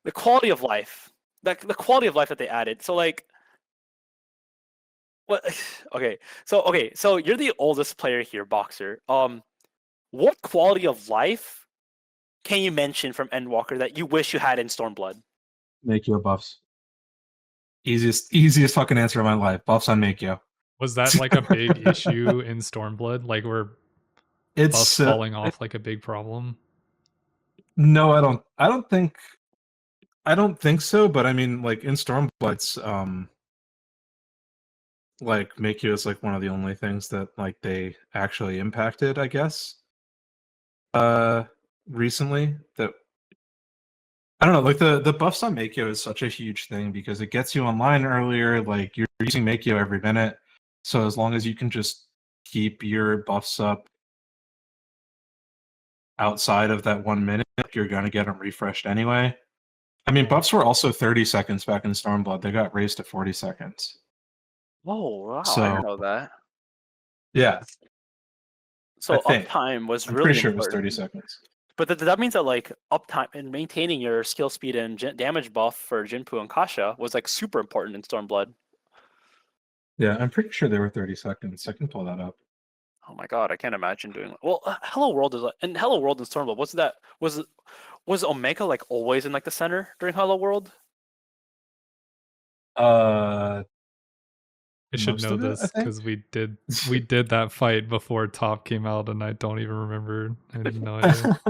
the quality of life, the quality of life that they added. So like, what? So you're the oldest player here, Boxer. What quality of life can you mention from Endwalker that you wish you had in Stormblood? Makyo buffs. Easiest fucking answer of my life. Buffs on Makyo. Was that like a big issue in Stormblood? Like were buffs falling off like a big problem? No, I don't. I don't think so. But I mean, like in Stormblood's, like Makio is like one of the only things that like they actually impacted, I guess. Recently that I don't know, like the buffs on Makio is such a huge thing because it gets you online earlier. Like you're using Makio every minute, so as long as you can just keep your buffs up outside of that 1 minute, you're gonna get them refreshed anyway. I mean, buffs were also 30 seconds back in Stormblood. They got raised to 40 seconds. Oh wow, I So didn't know that. yeah, I So think uptime was I'm pretty really sure it was 30 important. seconds. But that means that like uptime and maintaining your skill speed and damage buff for Jinpu and Kasha was like super important in Stormblood. Yeah, I'm pretty sure they were 30 seconds. I can pull that up. Oh my god, I can't imagine doing. Well, Hello World is and Hello World and Stormblood. Was Omega like always in like the center during Hello World? Uh, I should most know of it, I this think. because we did that fight before Top came out, and I don't even remember. I have no idea.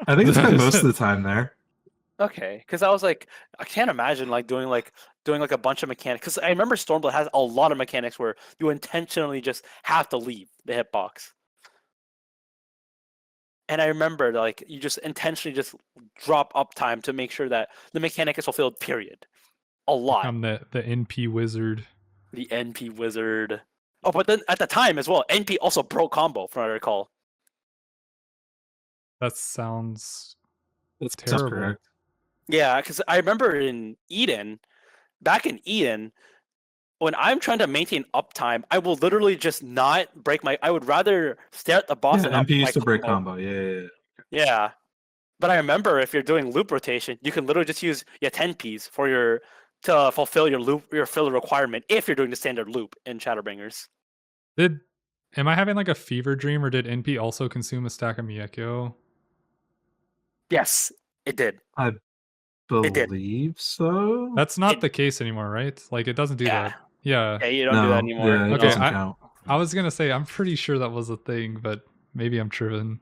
I think it's been most of the time there. Okay, because I was like, I can't imagine like doing like a bunch of mechanics. Because I remember Stormblood has a lot of mechanics where you intentionally just have to leave the hitbox. And I remember like you just intentionally just drop uptime to make sure that the mechanic is fulfilled. Period. A lot. I'm the NP wizard. The NP wizard. Oh, but then at the time as well, NP also broke combo, from what I recall. That sounds That's terrible. correct. Yeah, because I remember back in Eden, when I'm trying to maintain uptime, I will literally just not break my. I would rather stare at the boss Yeah, and not MP break my used to break combo. combo. Yeah. Yeah, but I remember if you're doing loop rotation, you can literally just use your 10Ps for to fulfill your filler requirement if you're doing the standard loop in Shadowbringers. Am I having like a fever dream, or did NP also consume a stack of Miyekyo? Yes, it did. I It did. believe so. That's not the case anymore, right? Like it doesn't do Yeah. that. Yeah. Yeah, you don't do that No, anymore. yeah, it Okay, doesn't count. I was gonna say I'm pretty sure that was a thing, but maybe I'm tripping.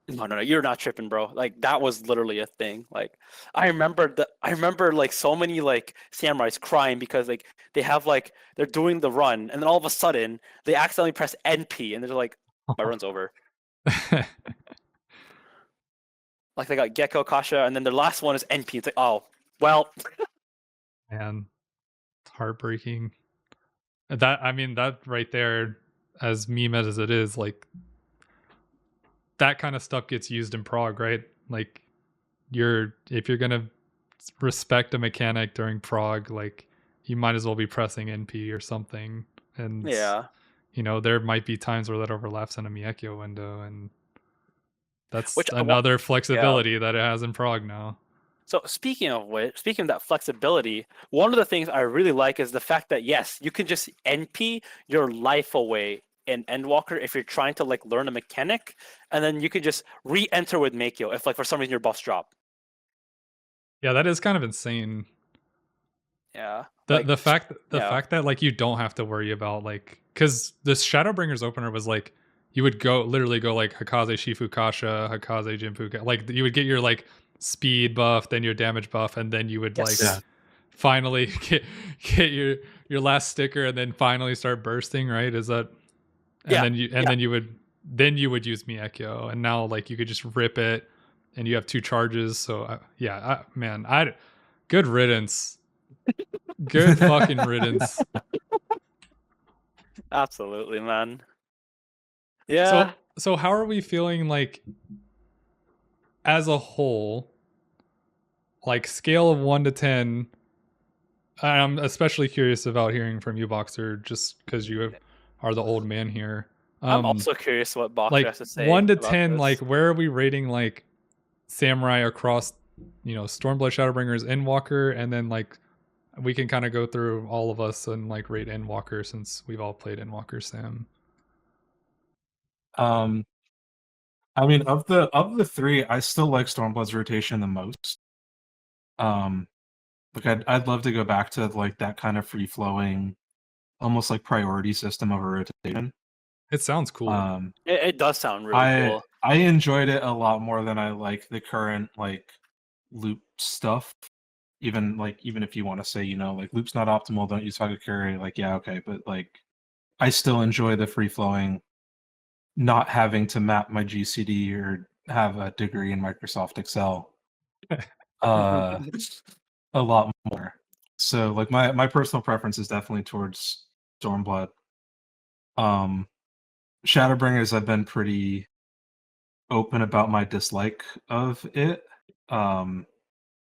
No, you're not tripping, bro. Like that was literally a thing. Like I remember like so many like samurais crying because like they're doing the run and then all of a sudden they accidentally press NP and they're like, my run's over. Like they got Gecko, Kasha, and then their last one is NP. It's like, oh, well. Man, it's heartbreaking. That right there, as meme as it is, like that kind of stuff gets used in Prague, right? Like if you're gonna respect a mechanic during Prague, like you might as well be pressing NP or something. And Yeah. there might be times where that overlaps in a Miyekyo window, and that's Which another yeah. flexibility that it has in Prague now. So speaking of that flexibility, one of the things I really like is the fact that yes, you can just NP your life away in Endwalker if you're trying to like learn a mechanic, and then you can just re-enter with Makio if like for some reason your buffs drop. Yeah, that is kind of insane. Yeah. The fact that like you don't have to worry about like, because the Shadowbringers opener was like you would literally go like Hakaze Shifu Kasha, Hakaze Jinpu, like you would get your like speed buff, then your damage buff, and then you would like finally get your last sticker, and then finally start bursting, right? Is that then you would use Miyekyo, and now like you could just rip it, and you have 2 charges. So good riddance. Good fucking riddance. Absolutely, man. Yeah. So how are we feeling like as a whole? Like scale of 1 to 10. I'm especially curious about hearing from you, Boxer, just because you are the old man here. I'm also curious what Boxer like has to say. 1 to about 10, this. like where are we rating like Samurai across, Stormblood, Shadowbringers, Endwalker, and then like we can kind of go through all of us and like rate Endwalker since we've all played Endwalker, Sam. I mean, of the 3, I still like Stormblood's rotation the most. Like I'd love to go back to like that kind of free flowing, almost like priority system of a rotation. It sounds cool. It does sound really cool. I enjoyed it a lot more than I like the current like loop stuff. Even if you want to say, like loop's not optimal, don't use Hagakure, like yeah, okay, but like I still enjoy the free flowing, not having to map my GCD or have a degree in Microsoft Excel uh a lot more. So like my personal preference is definitely towards Stormblood. Um Shadowbringers, I've been pretty open about my dislike of it.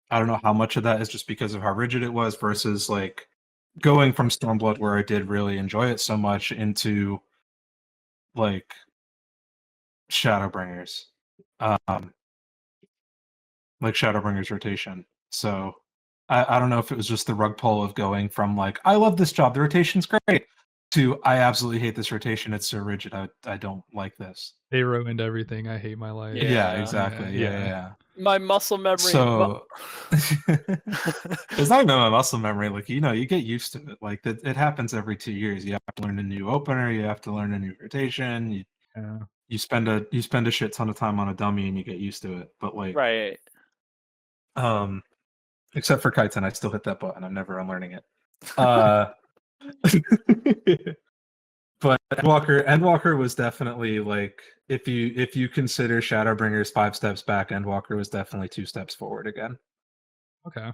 I don't know how much of that is just because of how rigid it was versus like going from Stormblood, where I did really enjoy it so much, into like Shadowbringers, um, like Shadowbringers rotation. So I don't know if it was just the rug pull of going from like I love this job, the rotation's great, to I absolutely hate this rotation. It's so rigid. I don't like this. They ruined everything. I hate my life. Yeah, Yeah. exactly. Yeah. My muscle memory. So it's not even my muscle memory. Like you get used to it. Like it happens every 2 years. You have to learn a new opener. You have to learn a new rotation. Yeah. You spend a shit ton of time on a dummy and you get used to it. But like, Right. except for Kaiten, I still hit that button. I'm never unlearning it. But Endwalker was definitely like if you consider Shadowbringers 5 steps back, Endwalker was definitely 2 steps forward again. Okay.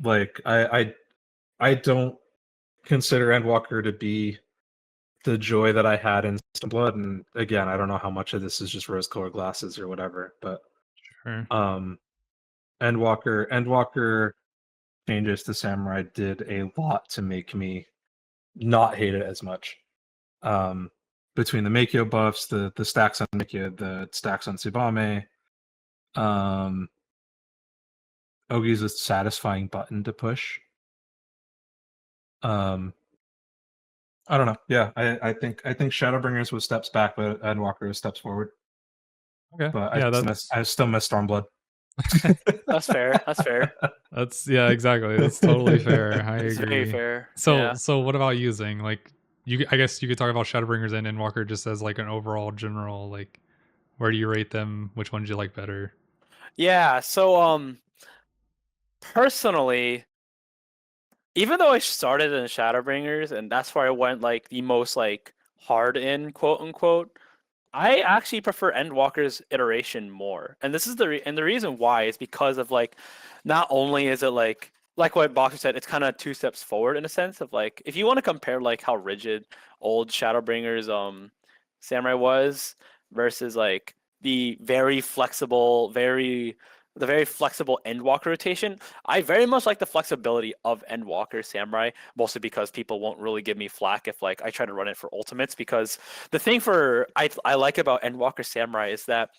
Like I don't consider Endwalker to be the joy that I had in Blood, and again, I don't know how much of this is just rose-colored glasses or whatever, but Sure. Endwalker changes to Samurai did a lot to make me not hate it as much. Between the Meikyo buffs, the stacks on Meikyo, the stacks on Tsubame, Ogi's a satisfying button to push. I don't know. Yeah, I think Shadowbringers was steps back, but Endwalker was steps forward. Okay. But Yeah, I still miss Stormblood. That's fair. That's fair. that's yeah, exactly. That's totally fair. I It's very agree. fair. So Yeah. so what about using like I guess you could talk about Shadowbringers and Endwalker just as like an overall general like where do you rate them? Which one do you like better? Yeah. So personally, even though I started in Shadowbringers and that's where I went like the most like hard in quote unquote, I actually prefer Endwalker's iteration more. And this is the reason why is because of like not only is it like what Boxer said, it's kind of 2 steps forward in a sense of like if you want to compare like how rigid old Shadowbringers Samurai was versus like the very flexible Endwalker rotation. I very much like the flexibility of Endwalker Samurai, mostly because people won't really give me flack if like I try to run it for ultimates. Because the thing I like about Endwalker Samurai is that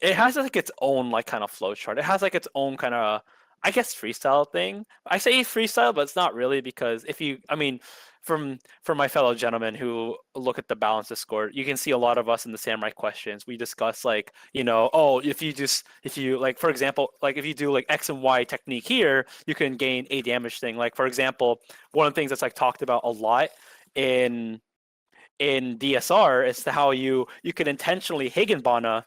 it has like its own like kind of flow chart. It has like its own kind of I guess freestyle thing. I say freestyle, but it's not really because if you I mean from my fellow gentlemen who look at the balance Dsicord, you can see a lot of us in the samurai questions. We discuss like, oh, if you like for example, like if you do like X and Y technique here, you can gain a damage thing. Like for example, one of the things that's like talked about a lot in DSR is to how you can intentionally Higginbana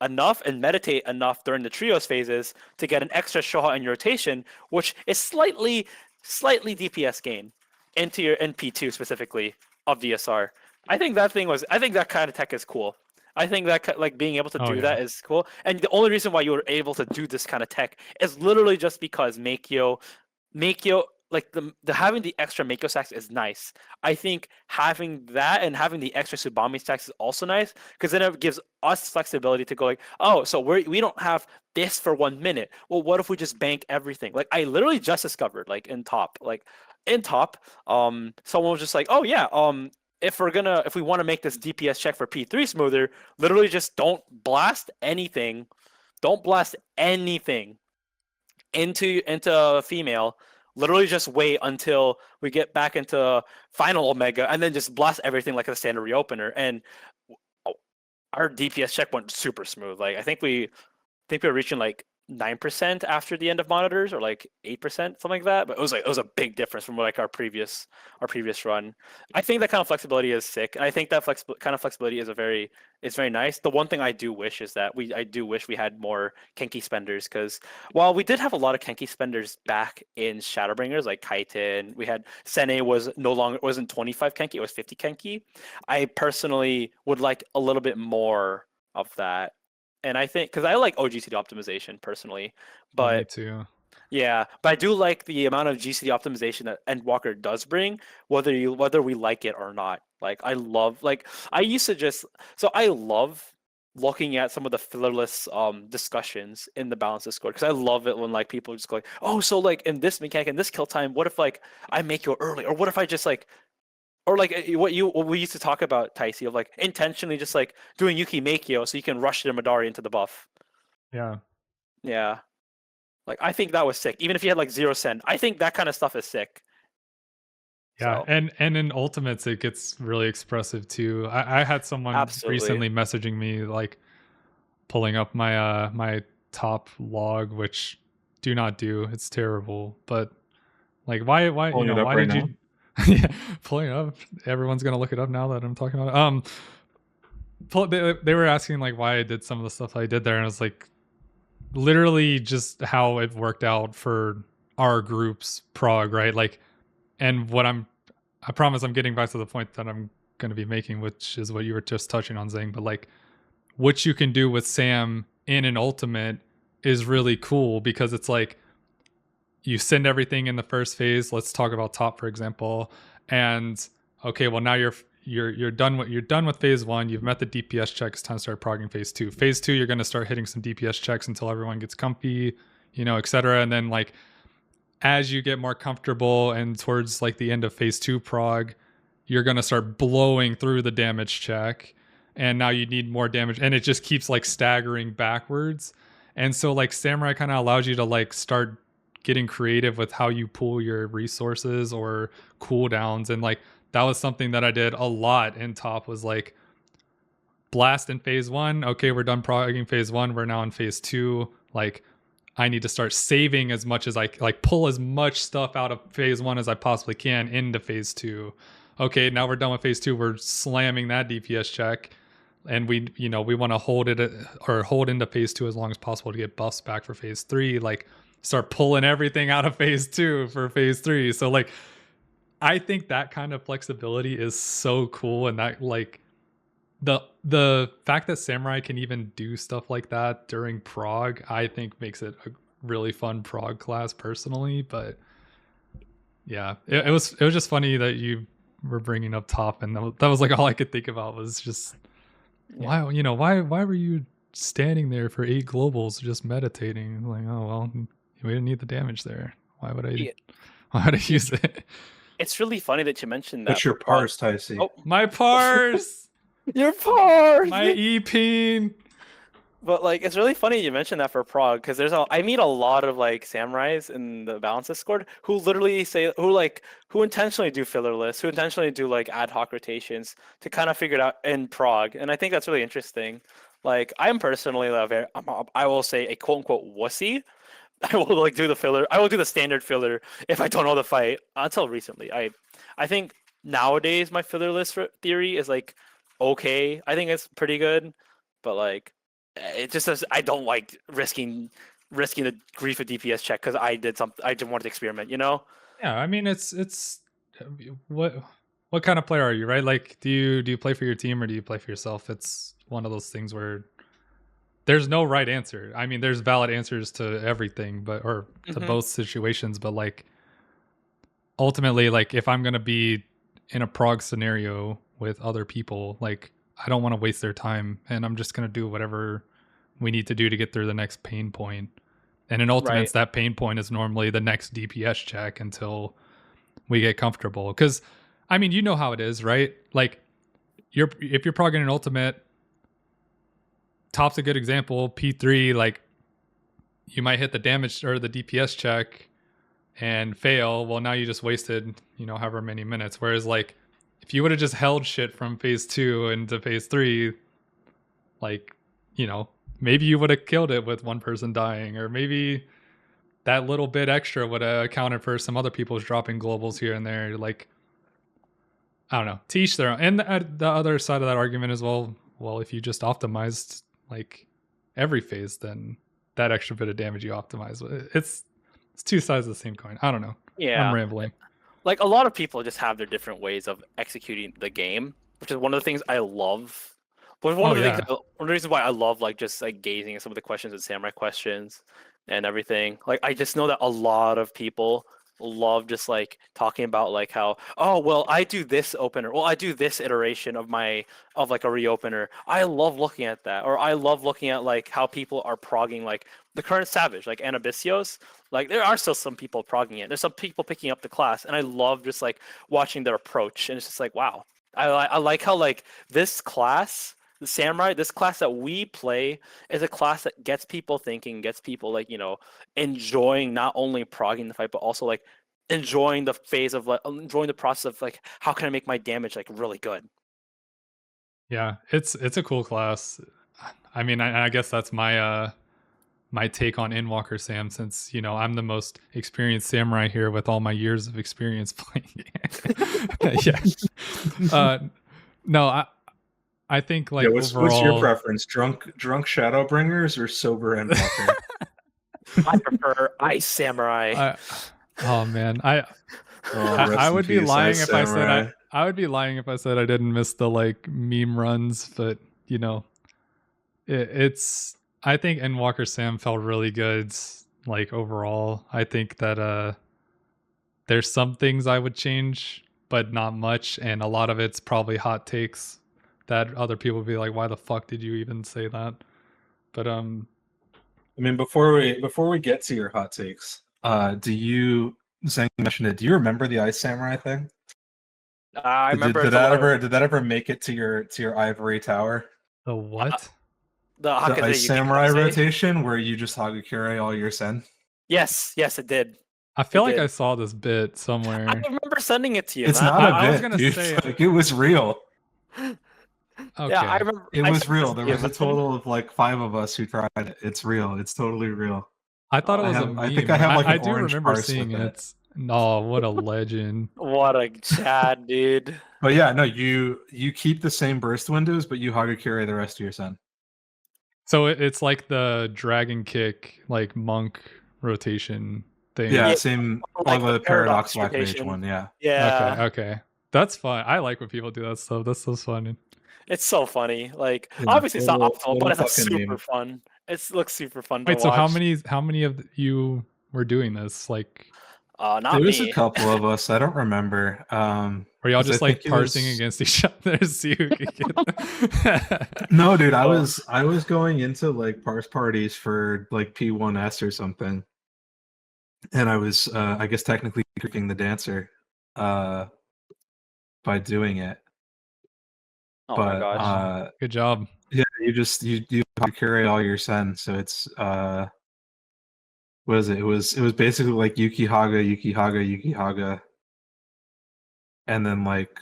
enough and meditate enough during the trios phases to get an extra Shoha in your rotation, which is slightly DPS gain into your NP2 specifically of DSR. I think that kind of tech is cool. I think that like being able to Oh do yeah. that is cool. And the only reason why you were able to do this kind of tech is literally just because Meikyo like the having the extra Mako stacks is nice. I think having that and having the extra Subami stacks is also nice because then it gives us flexibility to go like, oh, so we don't have this for 1 minute. Well, what if we just bank everything? Like I literally just discovered like in top, someone was just like, oh yeah, if we want to make this DPS check for P3 smoother, literally just don't blast anything. Don't blast anything into female. Literally just wait until we get back into final Omega and then just blast everything like a standard reopener. And our DPS check went super smooth. Like I think we were reaching like 9% after the end of monitors, or like 8%, something like that. But it was a big difference from like our previous run. I think that kind of flexibility is sick. I think that kind of flexibility is it's very nice. The one thing I do wish is that I do wish we had more Kenki spenders, because while we did have a lot of Kenki spenders back in Shadowbringers, like Kaiten, we had Sene wasn't 25 Kenki, it was 50 Kenki. I personally would like a little bit more of that. And I think, because I like OGCD optimization personally, Oh, me but too. yeah, but I do like the amount of GCD optimization that Endwalker does bring, whether we like it or not. Like I used to I love looking at some of the fillerless discussions in the balance Discord, because I love it when like people just go like, oh, so like in this mechanic, in this kill time, what if like I make you early, or what if I just like, or like what we used to talk about, Tyci, of like intentionally just like doing Yuki Makio so you can rush the Madari into the buff. Yeah. Yeah. Like I think that was sick. Even if you had like 0 cent, I think that kind of stuff is sick. Yeah, So and in Ultimates it gets really expressive too. I had someone absolutely. recently messaging me like pulling up my my top log, which do not do. It's terrible. But like why Pulling it up why right did now. you yeah, pulling it up. Everyone's gonna look it up now that I'm talking about it. They were asking like why I did some of the stuff I did there, and I was like literally just how it worked out for our group's prog, right? Like, and I promise I'm getting back to the point that I'm going to be making, which is what you were just touching on, Zheng. But like, what you can do with Sam in an ultimate is really cool, because it's like you send everything in the first phase. Let's talk about top, for example. And okay, well now you're done with phase 1. You've met the DPS check. It's time to start progging phase 2. Phase 2, you're going to start hitting some DPS checks until everyone gets comfy, etc. And then like as you get more comfortable and towards like the end of phase 2 prog, you're going to start blowing through the damage check, and now you need more damage, and it just keeps like staggering backwards. And so like Samurai kind of allows you to like start getting creative with how you pull your resources or cooldowns. And like that was something that I did a lot in top, was like blast in phase 1. Okay, we're done progging phase 1. We're now in phase 2. Like I need to start saving as much as I like, pull as much stuff out of phase 1 as I possibly can into phase 2. Okay, now we're done with phase 2. We're slamming that DPS check, and we want to hold into phase 2 as long as possible to get buffs back for phase 3. Like start pulling everything out of phase 2 for phase 3. So like I think that kind of flexibility is so cool, and that like the fact that Samurai can even do stuff like that during prog, I think makes it a really fun prog class personally. But yeah, it was just funny that you were bringing up top, and that was like all I could think about was just why were you standing there for 8 globals just meditating? Like, oh well, we didn't need the damage there. Why would I use it? It's really funny that you mentioned that. What's your parse, Tyci? Oh, My parse. your parse. My EP. But like, it's really funny you mentioned that for prog, because I meet a lot of like samurais in the balance Discord who literally who intentionally do fillerless, who intentionally do like ad hoc rotations to kind of figure it out in prog, and I think that's really interesting. Like, I'm personally I will say a quote unquote wussy. I will like do the filler. I will do the standard filler if I don't know the fight. Until recently, I think nowadays my fillerless theory is like okay. I think it's pretty good, but like it just says I don't like risking the grief of DPS check because I did something. I just wanted to experiment. Yeah, I mean it's what kind of player are you, right? Like do you play for your team or do you play for yourself? It's one of those things where there's no right answer. I mean, there's valid answers to everything, or to both situations, but like ultimately, like if I'm gonna be in a prog scenario with other people, like I don't want to waste their time, and I'm just gonna do whatever we need to do to get through the next pain point. And in Ultimates, that pain point is normally the next DPS check until we get comfortable. Because, I mean, you know how it is, right? Like, if you're progging an Ultimate, top's a good example. P3, like, you might hit the damage or the DPS check and fail. Well, now you just wasted, however many minutes. Whereas, like, if you would have just held shit from phase 2 into phase 3, like, maybe you would have killed it with one person dying, or maybe that little bit extra would have accounted for some other people's dropping globals here and there. Like, I don't know, teach their own. And the other side of that argument is, well, if you just optimized like every phase, then that extra bit of damage you optimize, it's two sides of the same coin. I don't know. Yeah. I'm rambling. Like, a lot of people just have their different ways of executing the game, which is one of the things I love. But one of the things, one of the reasons why I love like just like gazing at some of the questions and samurai questions and everything. Like, I just know that a lot of people love just like talking about like how, oh well, I do this opener, well I do this iteration of like a reopener. I love looking at that, or I love looking at like how people are progging like the current Savage, like Anabisios. Like, there are still some people progging it. There's some people picking up the class, and I love just like watching their approach. And it's just like, wow, I like how like this class, the samurai, this class that we play is a class that gets people thinking, gets people like, you know, enjoying not only progging the fight, but also like enjoying the phase of like enjoying the process of like, how can I make my damage like really good? Yeah, it's a cool class. I mean, I guess that's my my take on Endwalker, Sam, since you know I'm the most experienced samurai here with all my years of experience playing. Yeah. No, I think like what's overall, your preference? Drunk Shadowbringers or sober Endwalker? I prefer Ice Samurai. Oh man, I rest in would be peace, lying Ice if I said Samurai. I would be lying if I said I didn't miss the like meme runs, but you know, it's I think Endwalker Sam felt really good. Like overall, I think that there's some things I would change, but not much, and a lot of it's probably hot takes that other people would be like, "Why the fuck did you even say that?" But I mean, before we get to your hot takes, do you, Zheng mentioned it, do you remember the Ice Samurai thing? I remember did that ever make it to your ivory tower? the what? The The Ice Samurai Yukikase? rotation where you just Hagakure all your sen? Yes, it did. I feel like did. I saw this bit somewhere. I remember sending it to you. It's man. not a I was bit, gonna dude. say Like, it was real. Okay. Yeah, I remember. It I was sent real. this There to you, was a man. total of like 5 of us who tried it. It's real. It's totally real. I thought it was a meme. I think I have like an I do orange remember parse seeing with it. No, what a legend. What a Chad, dude. But yeah, no, you keep the same burst windows, but you Hagakure the rest of your sen. So it's like the dragon kick, like monk rotation thing. Yeah, Yeah, same like or the the paradox black mage rotation. one, yeah. Yeah, Okay. That's fun. I like when people do that stuff. That's so fun. it's so funny. Like, Yeah, obviously, it's not total- optimal, but total it's fucking super meme. fun. It looks super fun to Wait, so watch. how many of you were doing this? Like, Not There was me. a couple of us. I don't remember. were y'all 'Cause I just like think it parsing was- against each other? See who could get. No, dude, I Oh. was going into like parse parties for like P1S or something. And I was I guess technically cooking the dancer by doing it. Oh my But gosh. Good job. yeah, you carry all your sen, so it's what is it? It was basically like Yuki-Haga, and then like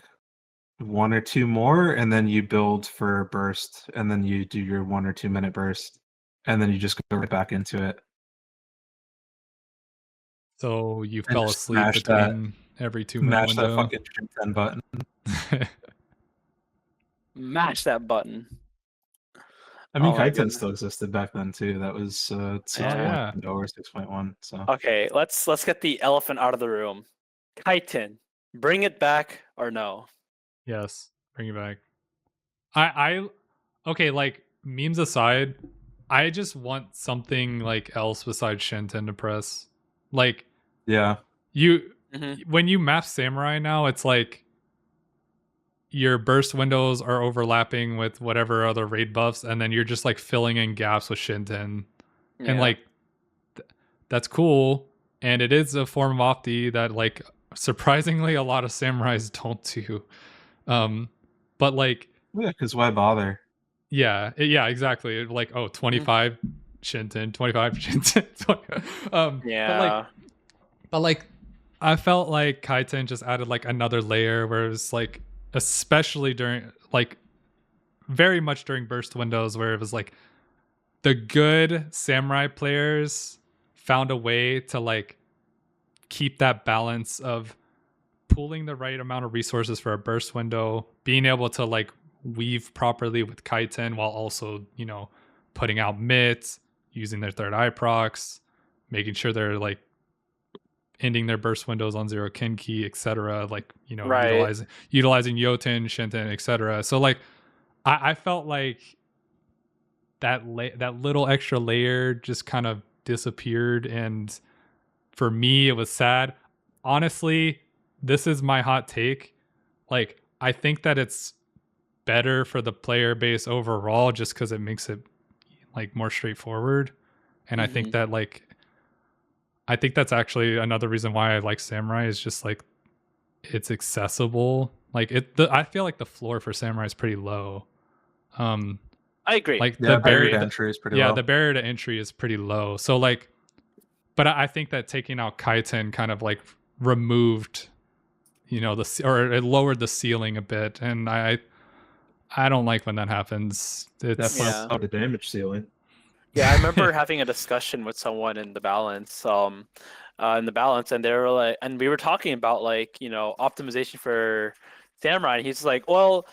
1 or 2 more, and then you build for burst, and then you do your 1 or 2 minute burst, and then you just go right back into it. So you And fell just asleep smash that- between every 2-minute Mash that window. fucking trim 10 button. Mash that button. I mean, Oh my Kaiten goodness. still existed back then too. That was 6.0 or 6.1. So Okay, let's get the elephant out of the room. Kaiten, bring it back or no? Yes, bring it back. I okay, like memes aside, I just want something like else besides Shinten to press. Like yeah, when you map Samurai now, it's like your burst windows are overlapping with whatever other raid buffs, and then you're just like filling in gaps with Shinten. Yeah. And like that's cool, and it is a form of opti that like surprisingly a lot of samurais don't do. But like yeah, because why bother? yeah, exactly. Like 25 Shinten, 25 Shinten. Yeah. But like I felt like Kaiten just added like another layer where it was like especially during like very much during burst windows where it was like the good samurai players found a way to like keep that balance of pooling the right amount of resources for a burst window, being able to like weave properly with Kaiten while also, you know, putting out mitts, using their third eye procs, making sure they're like ending their burst windows on zero Kenki, etc. Like, you know, Right. utilizing Yoten, Shinten, etc. So like I felt like that little extra layer just kind of disappeared, and for me it was sad. Honestly, this is my hot take. Like, I think that it's better for the player base overall just because it makes it like more straightforward. And I think that's actually another reason why I like Samurai is just like it's accessible. Like I feel like the floor for Samurai is pretty low. I agree. Like Yeah, the barrier barrier to entry is pretty yeah, low. the barrier to entry is pretty low. So like, but I think that taking out Kaiten kind of like removed, you know, or it lowered the ceiling a bit, and I don't like when that happens. It's Definitely up the damage ceiling. Yeah, I remember having a discussion with someone in the balance, and they were like, and we were talking about like, you know, optimization for Samurai. And he's like, well,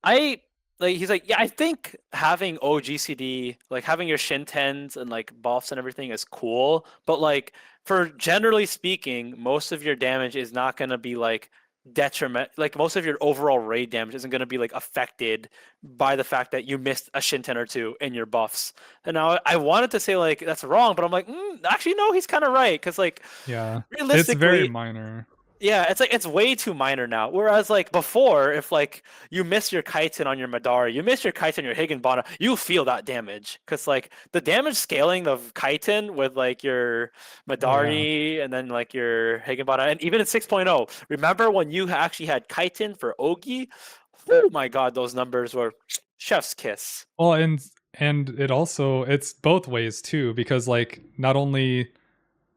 I like he's like, yeah, I think having OGCD, like having your Shintens and like buffs and everything is cool, but like for generally speaking, most of your damage is not gonna be like detriment, like most of your overall raid damage isn't gonna be like affected by the fact that you missed a Shinten or two in your buffs. And now I wanted to say like that's wrong, but I'm like, actually no, he's kind of right, because like yeah, it's very realistically, minor. yeah, it's like it's way too minor now. Whereas like before, if like you miss your Kaiten on your Madara, you miss your Kaiten on your Higginbana, you feel that damage. Because like the damage scaling of Kaiten with like your Madari and then like your Higginbana, and even in 6.0, remember when you actually had Kaiten for Ogi? Oh my god, those numbers were chef's kiss. Well, and it also it's both ways too, because like not only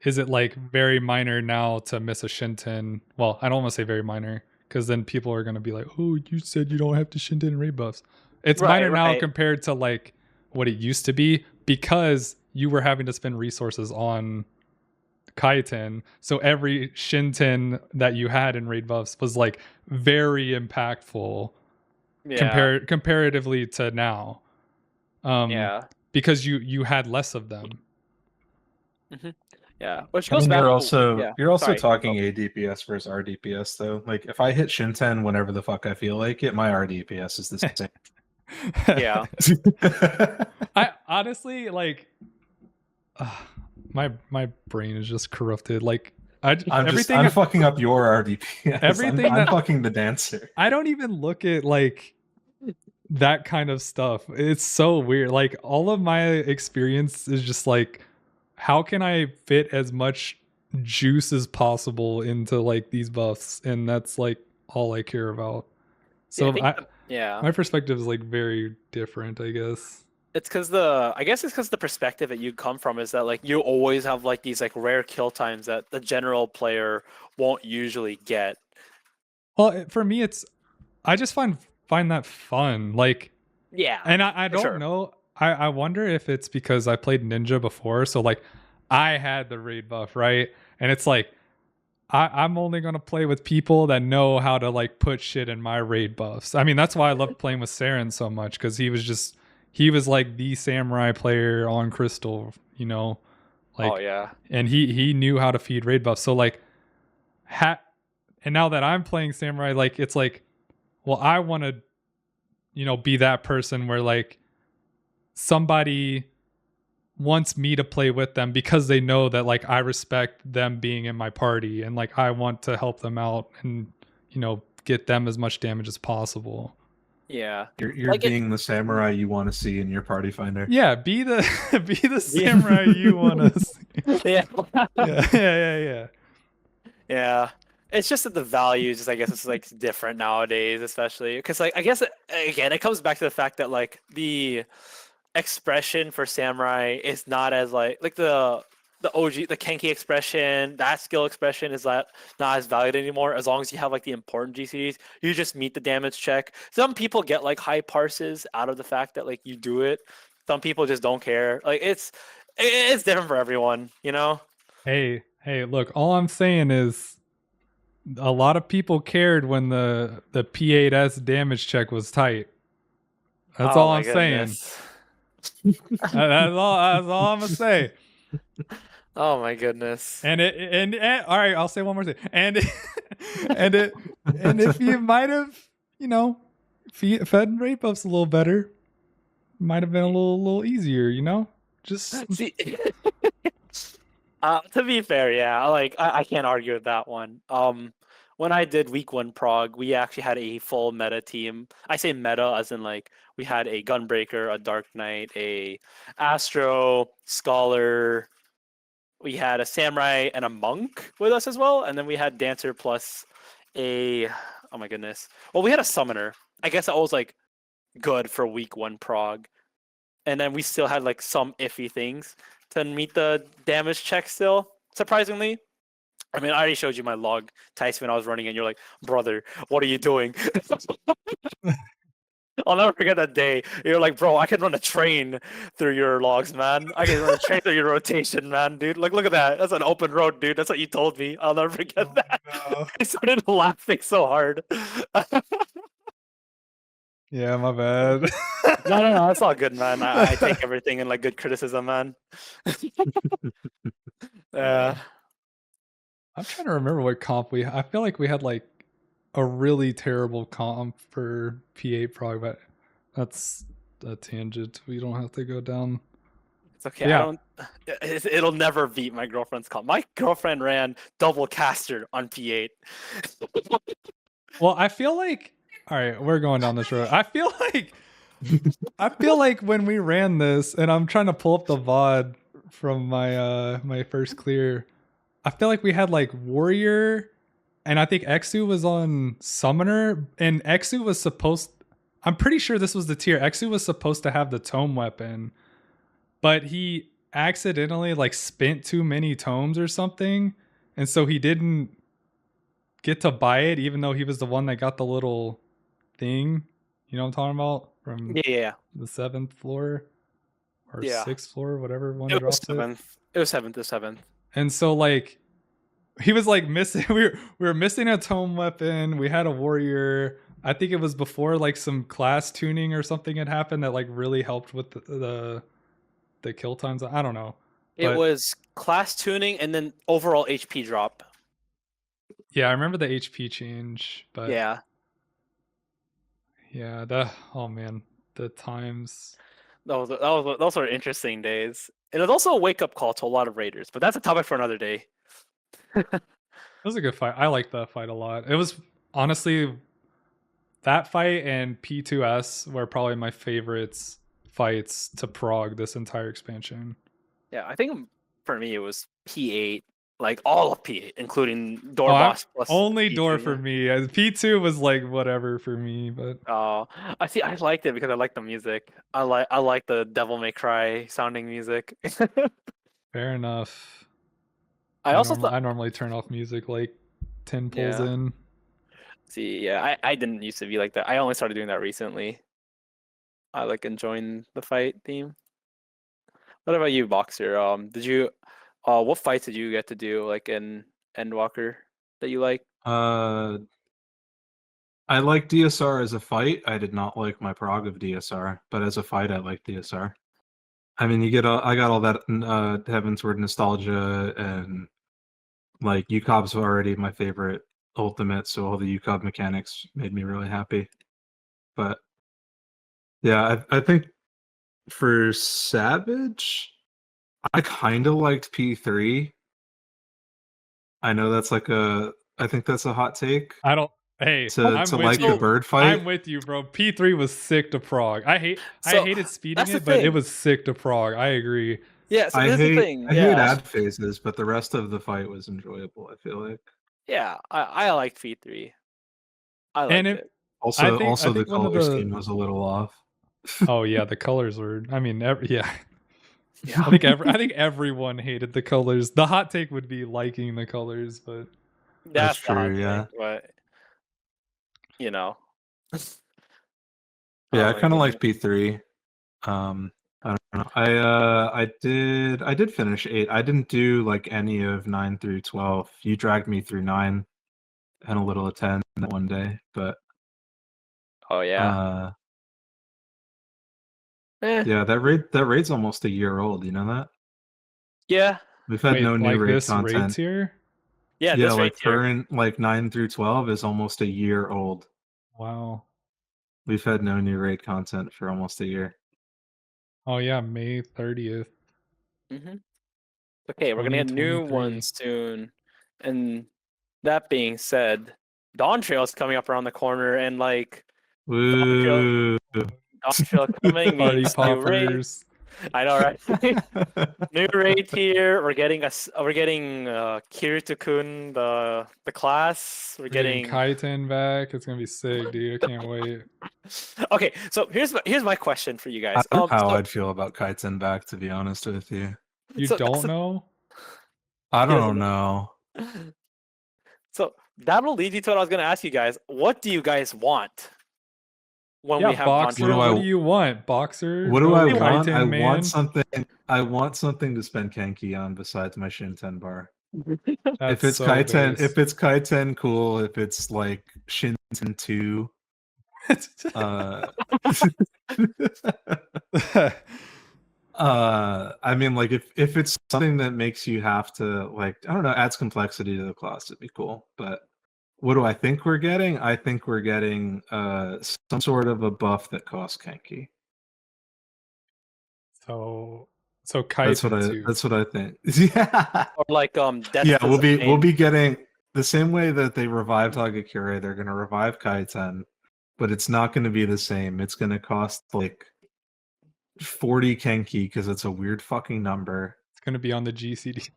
is it like very minor now to miss a Shinten? Well, I don't want to say very minor because then people are gonna be like, "Oh, you said you don't have to Shinten raid buffs." It's Right, minor now right. compared to like what it used to be because you were having to spend resources on Kaiten. So every Shinten that you had in raid buffs was like very impactful Yeah, comparatively to now. yeah. Because you had less of them. Yeah, which I goes mean, back. you're Oh, also yeah. you're also Sorry. talking ADPS versus RDPS though. Like if I hit Shinten whenever the fuck I feel like it, my RDPS is the same. Yeah. I honestly like my brain is just corrupted. Like I'm fucking up your RDPS. everything I'm that fucking the dancer. I don't even look at like that kind of stuff. It's so weird. Like all of my experience is just like how can I fit as much juice as possible into like these buffs, and that's like all I care about. Yeah, I So think yeah. my perspective is like very different, I guess. It's because I guess it's because the perspective that you come from is that like you always have like these like rare kill times that the general player won't usually get. Well, for me, it's I just find that fun. Like, Yeah, and I for don't sure. know. I wonder if it's because I played Ninja before, so like I had the raid buff, right? And it's like I'm only gonna play with people that know how to like put shit in my raid buffs. I mean, that's why I loved playing with Saren so much because he was like the samurai player on Crystal, you know, Oh like, yeah. and he knew how to feed raid buffs. So like, and now that I'm playing samurai, like it's like, well, I want to, you know, be that person where like somebody wants me to play with them because they know that like I respect them being in my party and like I want to help them out and, you know, get them as much damage as possible. Yeah. You're Like it. being the samurai you want to see in your party finder. Yeah, be the be the samurai you want to see. Yeah. Yeah. Yeah. It's just that the values, I guess, it's like different nowadays, especially because like I guess again it comes back to the fact that like the expression for samurai is not as like the OG the Kenki expression, that skill expression is not as valued anymore as long as you have like the important GCDs. You just meet the damage check. Some people get like high parses out of the fact that like you do it. Some people just don't care. Like it's different for everyone, you know. Hey, look, all I'm saying is a lot of people cared when the P8S damage check was tight. That's Oh all my I'm saying. goodness. That's all I'm gonna say. Oh my goodness. And all right, I'll say one more thing. And if you might have, you know, fed rate buffs a little better, might have been a little easier, you know? Just See, to be fair, yeah, like I can't argue with that one. When I did week 1 prog, we actually had a full meta team. I say meta as in like we had a Gunbreaker, a Dark Knight, a Astro, Scholar. We had a Samurai and a Monk with us as well, and then we had Dancer plus a oh my goodness. Well, we had a Summoner. I guess that was like good for week 1 prog, and then we still had like some iffy things to meet the damage check still. Surprisingly, I mean, I already showed you my log, Tyci, when I was running, and you're like, brother, what are you doing? I'll never forget that day. You're like, bro, I can run a train through your logs, man. I can run a train through your rotation, man, dude. Like, look at that. That's an open road, dude. That's what you told me. I'll never forget that. no. I started laughing so hard. Yeah, my bad. No, that's all good, man. I take everything in like good criticism, man. Yeah. I'm trying to remember what comp I feel like we had like a really terrible comp for P8 prog, but that's a tangent we don't have to go down. It's okay. Yeah. It'll never beat my girlfriend's comp. My girlfriend ran double caster on P8. Well, I feel like all right, we're going down this road. I feel like when we ran this, and I'm trying to pull up the VOD from my first clear, I feel like we had like Warrior, and I think Exu was on Summoner, and Exu was supposed. I'm pretty sure this was the tier. Exu was supposed to have the tome weapon, but he accidentally like spent too many tomes or something, and so he didn't get to buy it, even though he was the one that got the little thing. You know what I'm talking about? From Yeah. the 7th floor or Yeah. 6th floor, whatever one It was drops it. 7th. It was 7th to 7th. And so like he was like missing we were missing a tome weapon. We had a warrior. I think it was before like some class tuning or something had happened that like really helped with the kill times. I don't know. It But was class tuning and then overall HP drop. yeah, I remember the HP change, but Yeah. yeah, oh man, the times. Those were interesting days. And it was also a wake up call to a lot of raiders, but that's a topic for another day. It was a good fight. I liked that fight a lot. It was honestly that fight and P2S were probably my favorites fights to prog this entire expansion. Yeah, I think for me it was P8, like all of P8, including door boss plus only P2, door yeah. for me. P2 was like whatever for me, but I see. I liked it because I like the music. I like the Devil May Cry sounding music. fair enough. I also thought, I normally turn off music like 10 pulls in. See, yeah, I didn't used to be like that. I only started doing that recently. I like enjoying the fight theme. What about you, Boxer? Did you, what fights did you get to do like in Endwalker that you like? I like DSR as a fight. I did not like my prog of DSR, but as a fight, I like DSR. I mean, I got all that Heavensward nostalgia, and like UCOB's already my favorite ultimate, so all the UCOB mechanics made me really happy. But yeah, I think for Savage, I kind of liked P3. I know that's I think that's a hot take. I don't. Hey, to like the bird fight. I'm with you, bro. P3 was sick to prog. I hated speeding it, but it was sick to prog. I agree. Yeah, so this is the thing. I hate ad phases, but the rest of the fight was enjoyable, I feel like. Yeah, I liked P3. I liked it. Also, I think the color scheme was a little off. Oh yeah, the colors were. I mean, yeah. Yeah. I think everyone hated the colors. The hot take would be liking the colors, but that's true. Yeah, take, but you know. yeah, I kind of liked P3. I don't know. I did finish 8. I didn't do like any of 9 through 12. You dragged me through 9 and a little of 10 that one day, but Oh yeah. yeah, that raid's almost a year old. You know that? Yeah. We've had no Wait, new like raid this raid content. tier? Yeah, Yeah, this right like here. current like 9 through 12 is almost a year old. Wow. We've had no new raid content for almost a year. Oh yeah, May 30th. Mm-hmm. Okay, we're gonna get new 2023. ones soon. And that being said, Dawntrail is coming up around the corner, and like Woo! Dawntrail coming Party means new raid. poppers. I know, right? New raid here. We're getting Kirito-kun, the class. We're We're getting getting. Kaiten back. It's gonna be sick, dude. I can't wait. Okay, so here's my question for you I guys. don't know how I'd feel about Kaiten back, to be honest with you. You so that's don't know? I he doesn't don't know. So that'll lead you to what I was gonna ask you guys. What do you guys want when Yeah, we have Boxer. Dawntrail? What do you want? Boxer? What do No I want? Kaiten I man. want something. I want something to spend Kenki on besides my Shinten bar. That's If it's so Kaiten, base. if it's Kaiten, cool. If it's like Shinten 2, I mean, like if it's something that makes you have to like, I don't know, adds complexity to the class, it'd be cool. But what do I think we're getting? I think we're getting some sort of a buff that costs Kenki. so Kaiten too. That's what I think. Yeah. Or like Death Yeah, to we'll Zane. be getting the same way that they revived Hagakure, they're gonna revive Kaiten, but it's not gonna be the same. It's gonna cost like 40 Kenki because it's a weird fucking number. It's gonna be on the GCD.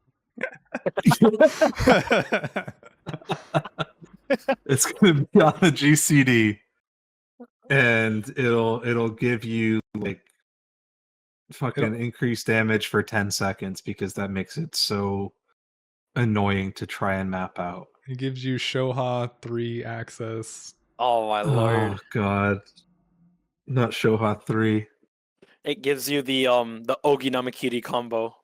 It's gonna be on the GCD, and it'll give you like fucking increased damage for 10 seconds because that makes it so annoying to try and map out. It gives you Shoha 3 access. Oh my lord! Oh god, not Shoha 3. It gives you the Ogi Namakiri combo,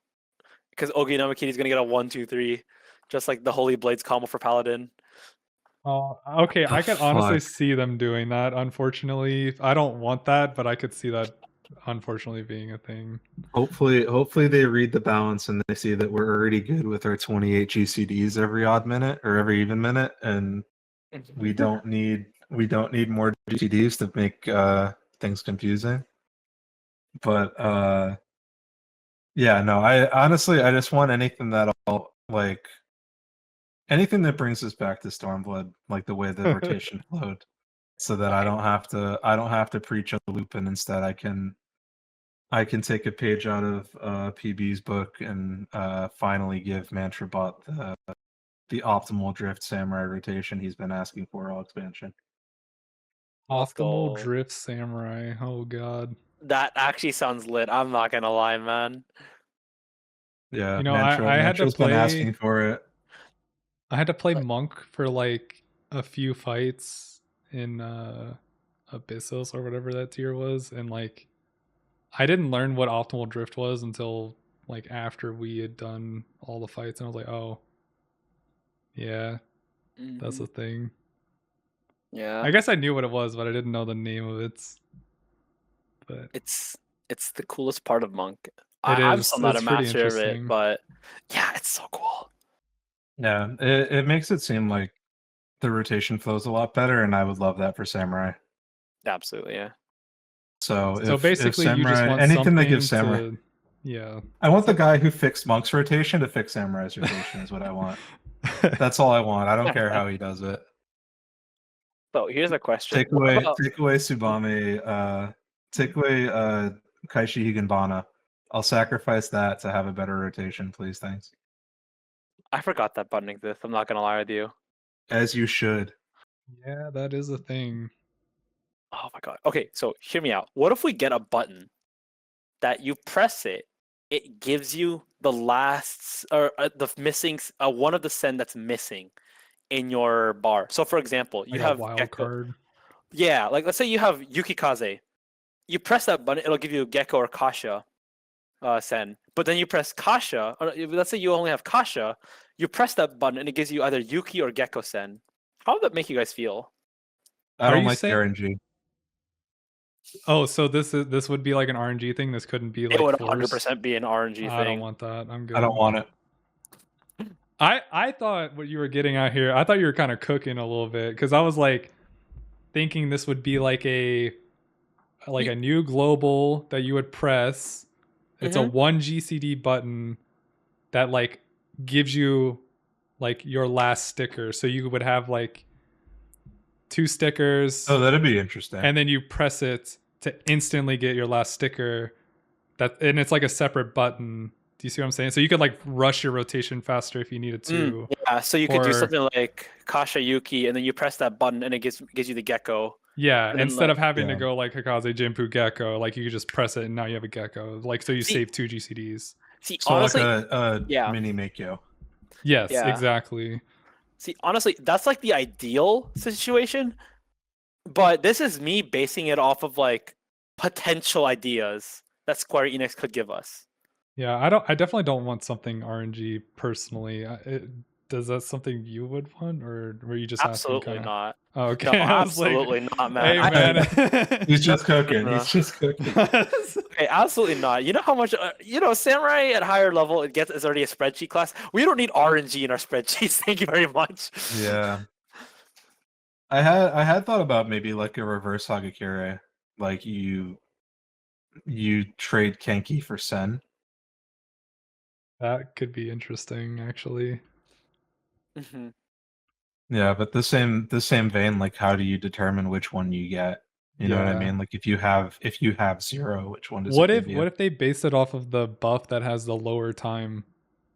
because Ogi Namakiri is gonna get a 1-2-3, just like the Holy Blades combo for Paladin. Oh, okay. I could honestly Fuck. see them doing that. Unfortunately, I don't want that, but I could see that unfortunately being a thing. Hopefully they read the balance and they see that we're already good with our 28 GCDs every odd minute or every even minute, and we don't need more GCDs to make things confusing. But yeah, no, I honestly I just want anything that'll like anything that brings us back to Stormblood, like the way the rotation flowed, so that I don't have to preach a loop, and instead I can take a page out of PB's book and finally give Mantrabot the optimal drift samurai rotation he's been asking for all expansion. Let's Optimal go. Drift Samurai. Oh god. That actually sounds lit. I'm not gonna lie, man. Yeah, You know, I had to Mantra's been asking play for it. I had to play Monk for like a few fights in Abyssos or whatever that tier was, and like I didn't learn what optimal drift was until like after we had done all the fights, and I was like, oh yeah, that's a thing. Yeah. I guess I knew what it was, but I didn't know the name of it. But It's the coolest part of Monk. it I'm is. still not It's a pretty master of it, interesting. but yeah, it's so cool. Yeah, it makes it seem like the rotation flows a lot better, and I would love that for Samurai. Absolutely, yeah. So if basically, you just Samurai, want anything that something gives Samurai, to, yeah. I want the guy who fixed Monk's rotation to fix Samurai's rotation is what I want. That's all I want. I don't care how he does it. So here's a question. Take away Tsubame, take away Kaishi Higanbana. I'll sacrifice that to have a better rotation, please. Thanks. I forgot that button exists. I'm not gonna lie with you. As you should. Yeah, that is a thing. Oh my god. Okay, so hear me out. What if we get a button that you press it, it gives you the last or the missing one of the send that's missing in your bar. So for example, you Like have a wild Gecko. card. Yeah, like let's say you have Yukikaze. You press that button, it'll give you Gecko or Kasha. Sen. But then you press Kasha. Or let's say you only have Kasha. You press that button and it gives you either Yuki or Gecko Sen. How would that make you guys feel? I Are don't you like the saying? RNG. Oh, so this would be like an RNG thing. This couldn't be It like would forced. 100% be an RNG I don't thing. want that. I'm good. I don't want it. I thought what you were getting at here. I thought you were kind of cooking a little bit because I was like thinking this would be like a new global that you would press. It's a Mhm. one GCD button that like gives you like your last sticker. So you would have like 2 stickers, Oh, that'd be interesting. and then you press it to instantly get your last sticker. And it's like a separate button. Do you see what I'm saying? So you could like rush your rotation faster if you needed to. Yeah, so you could do Or something like Kasha Yuki, and then you press that button, and it gives you the Gecko. yeah, And then, instead like, of having to Yeah. go like Hikaze, Jinpu, Gecko, like you could just press it and now you have a Gecko. Like so you See- save 2 GCDs. See, So honestly, like a yeah. mini Makyo. Yes, Yeah. exactly. See, honestly, that's like the ideal situation. But this is me basing it off of like potential ideas that Square Enix could give us. Yeah, I definitely don't want something RNG personally. Does that something you would want, or were you just asking Absolutely kind of? not. Oh, No, okay. I was like, absolutely not, man. hey, man. He's just cooking. No. He's just cooking. Okay, absolutely not. You know how much Samurai at higher level is already a spreadsheet class. We don't need RNG in our spreadsheets. Thank you very much. Yeah. I had thought about maybe like a reverse Hagakure, like you trade Kenki for Sen. That could be interesting, actually. Mhm. Yeah, but the same vein, like how do you determine which one you get? You know what I Yeah. mean? Like if you have 0, which one does What it if give you? what if they base it off of the buff that has the lower time?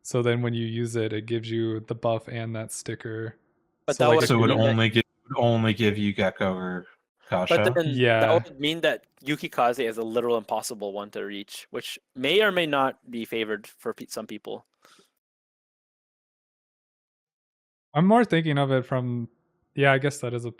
So then when you use it, it gives you the buff and that sticker. But So that like would if So it would mean that- only give you Gecko or Kasha. But then Yeah. that would mean that Yukikaze is a literal impossible one to reach, which may or may not be favored for some people. I'm more thinking of it from, yeah, I guess that is a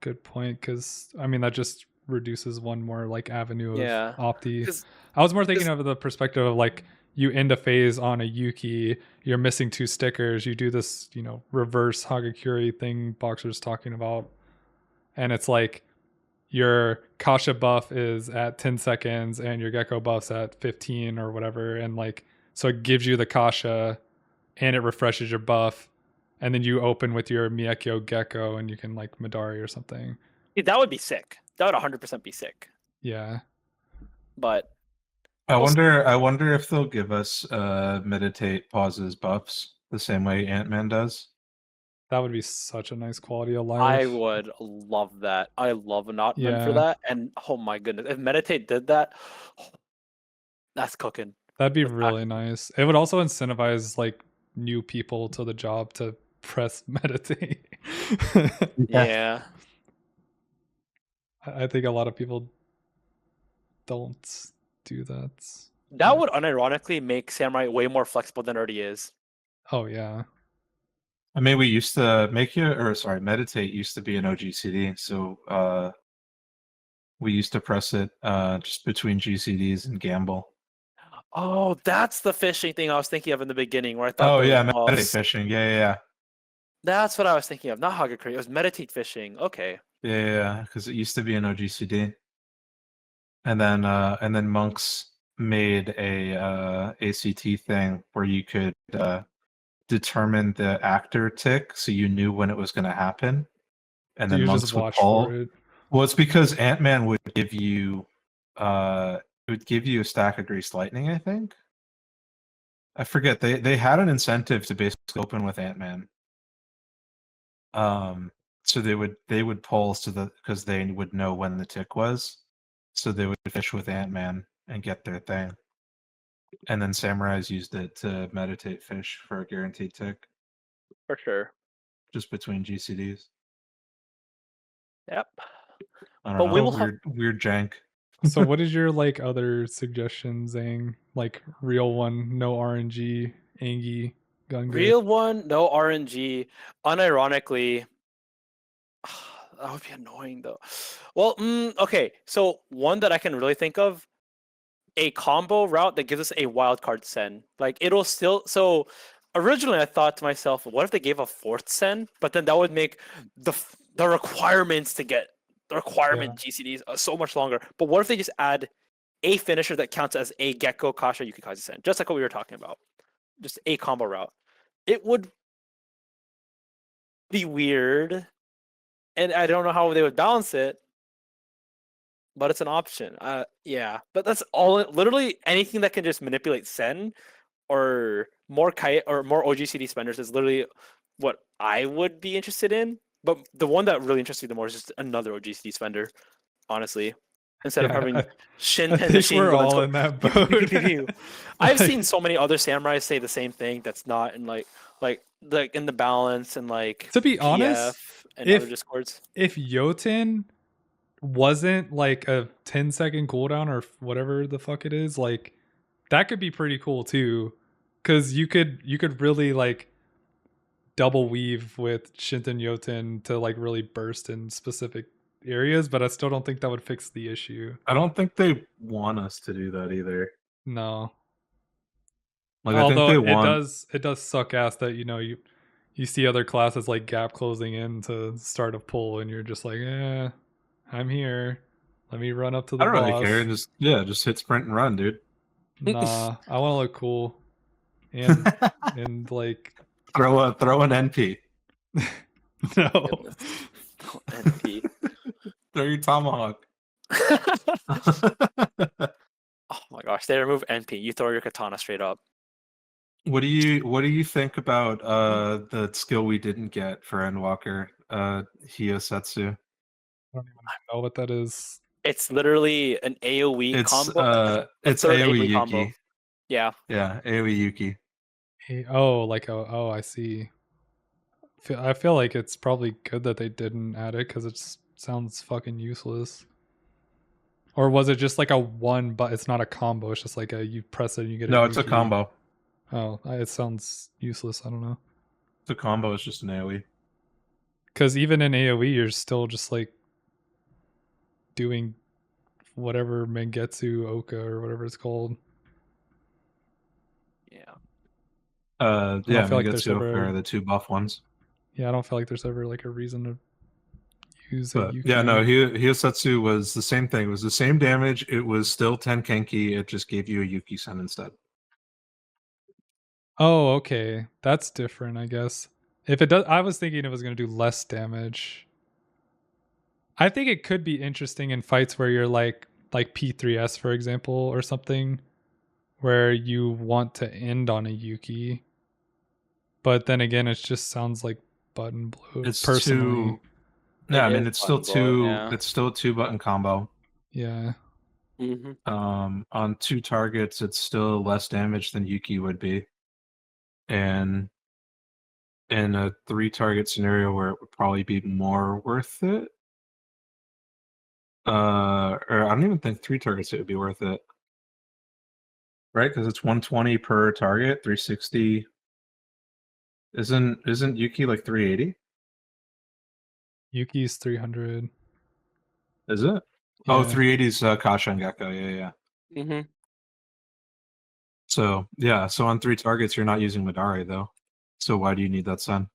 good point because I mean that just reduces one more like avenue of Yeah. Opti. 'Cause- I was more thinking of the perspective of like you end a phase on a Yuki, you're missing 2 stickers, you do this, reverse Hagakure thing Boxer's talking about, and it's like your Kasha buff is at 10 seconds and your Gecko buff's at 15 or whatever, and like so it gives you the Kasha and it refreshes your buff, and then you open with your Miyakyo Gecko and you can like Midari or something. That would be sick. That would 100% be sick. Yeah. But I we'll see. wonder if they'll give us meditate pauses buffs the same way Ant-Man does. That would be such a nice quality of life. I would love that. I love Notman for Yeah. that. And oh my goodness, if Meditate did that, that's cooking. That'd be That's really actually- nice. It would also incentivize like new people to the job to press meditate. Yeah. I think a lot of people don't do that. That would unironically make Samurai way more flexible than it already is. Oh yeah. I mean, we used to meditate used to be an OGCD, so we used to press it just between GCDs and gamble. Oh, that's the fishing thing I was thinking of in the beginning, where I thought. Oh that yeah, was- meditate fishing. Yeah. That's what I was thinking of. Not Hagakure. It was Meditate fishing. Okay. Yeah, because it used to be an OGCD, and then monks made a ACT thing where you could determine the actor tick, so you knew when it was going to happen, and So then you monks just would watch call. for it. Well, it's because Ant-Man would give you it would give you a stack of greased lightning, I think. I forget. They had an incentive to basically open with Ant-Man. So they would pull because they would know when the tick was. So they would fish with Ant-Man and get their thing. And then samurais used it to meditate fish for a guaranteed tick, For sure. just between GCDs. Yep. I don't But know. we will have- Weird jank. So what is your like other suggestions, Zheng? Like real one, no RNG, Angie, Gunga. Real one, no RNG. Unironically, that would be annoying though. Well, okay. So one that I can really think of, a combo route that gives us a wildcard Sen. Like it'll still so. Originally, I thought to myself, what if they gave a fourth Sen? But then that would make the requirements to get the requirement GCDs so much longer. But what if they just add a finisher that counts as a Gecko, Kasha, Yukikaze Sen, just like what we were talking about, just a combo route? It would be weird, and I don't know how they would balance it. But it's an option. Yeah, but that's all. Literally anything that can just manipulate Sen or more Kite or more OGCD spenders is literally what I would be interested in. But the one that really interests me the more is just another OGCD spender, honestly. Instead of having Shin I and think machine we're guns all go in that pew, pew, pew, boat. pew, pew. I've seen so many other samurais say the same thing. That's not in like in the balance and like To be PF honest, and other discords. if Jotun wasn't like a 10-second cooldown or whatever the fuck it is, like that could be pretty cool too, because you could really like double weave with Shinten Jotun to like really burst in specific areas, but I still don't think that would fix the issue. I don't think they want us to do that either. No. Like Although I think they want. it does suck ass that you see other classes like gap closing in to start a pull, and you're just like, I'm here. Let me run up to the I don't really boss. care. Just hit sprint and run, dude. Nah, I want to look cool, and and like throw an NP. no. NP. Throw your tomahawk. Oh my gosh, they remove NP. You throw your katana straight up. What do you think about the skill we didn't get for Endwalker, Hyosetsu? I don't even know what that is. It's literally an AoE combo. It's third AoE AoE Yuki. combo. Yeah. Yeah, AoE Yuki. I see. I feel like it's probably good that they didn't add it because it sounds fucking useless. Or was it just like a one, but it's not a combo? It's just like you press it and you get. No, it's a combo. Oh, it sounds useless. I don't know. The combo is just an AoE. Because even in AoE, you're still just like doing whatever Mengetsu Oka or whatever it's called. Yeah. Yeah, Mengetsu Oka are the two buff ones. Yeah, I don't feel like there's ever like a reason to use a Yuki. Yeah, no, Hyosetsu was the same thing. It was the same damage. It was still 10 Kenki. It just gave you a Yuki Sen instead. Oh, okay. That's different, I guess. If it does, I was thinking it was going to do less damage. I think it could be interesting in fights where you're like P3S, for example, or something, where you want to end on a Yuki. But then again, it just sounds like button blue. It's personally. Yeah, I mean it's still it's still a 2-button combo. Yeah. Mm-hmm. On 2 targets, it's still less damage than Yuki would be. And in a 3-target scenario where it would probably be more worth it. Or I don't even think 3 targets it would be worth it. Right? Because it's 120 per target, 360. Isn't Yuki like 380? Yuki's 300. Is it? Yeah. Oh, 380 is Kasha and Gecko. Yeah. Mm-hmm. So on 3 targets, you're not using Madari though. So why do you need that Sen?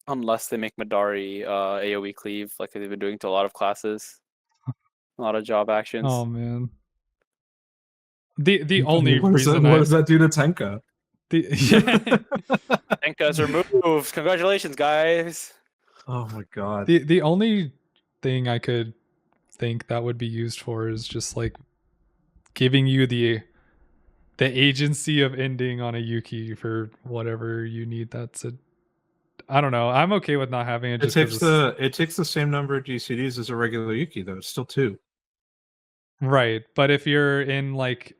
Unless they make Madari AoE cleave, like they've been doing to a lot of classes, a lot of job actions. Oh man. The only reason what does that do to Tenka? Tenka's removed. Congratulations, guys. Oh my god. The only thing I could think that would be used for is just like giving you the agency of ending on a Yuki for whatever you need. I don't know. I'm okay with not having it. It takes the same number of GCDs as a regular Yuki though. It's still 2. Right, but if you're in like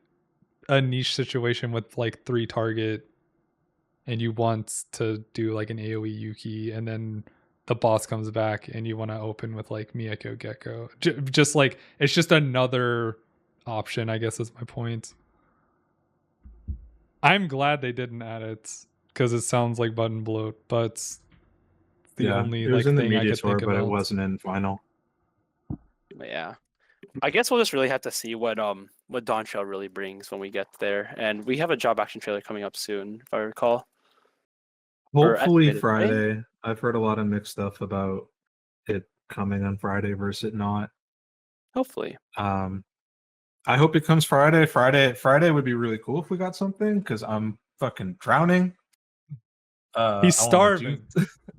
a niche situation with like 3 target and you want to do like an AoE Yuki and then the boss comes back and you want to open with like Miyako Gecko, just like it's just another option, I guess is my point. I'm glad they didn't add it because it sounds like button bloat, but the only it was like in the thing I media could tour, think but about. it wasn't in final. Yeah. I guess we'll just really have to see what Dawntrail really brings when we get there. And we have a job action trailer coming up soon, if I recall. Or Hopefully estimated, right? Friday. I've heard a lot of mixed stuff about it coming on Friday versus it not. Hopefully. I hope it comes Friday. Friday would be really cool if we got something because I'm fucking drowning. He's I wanna starving.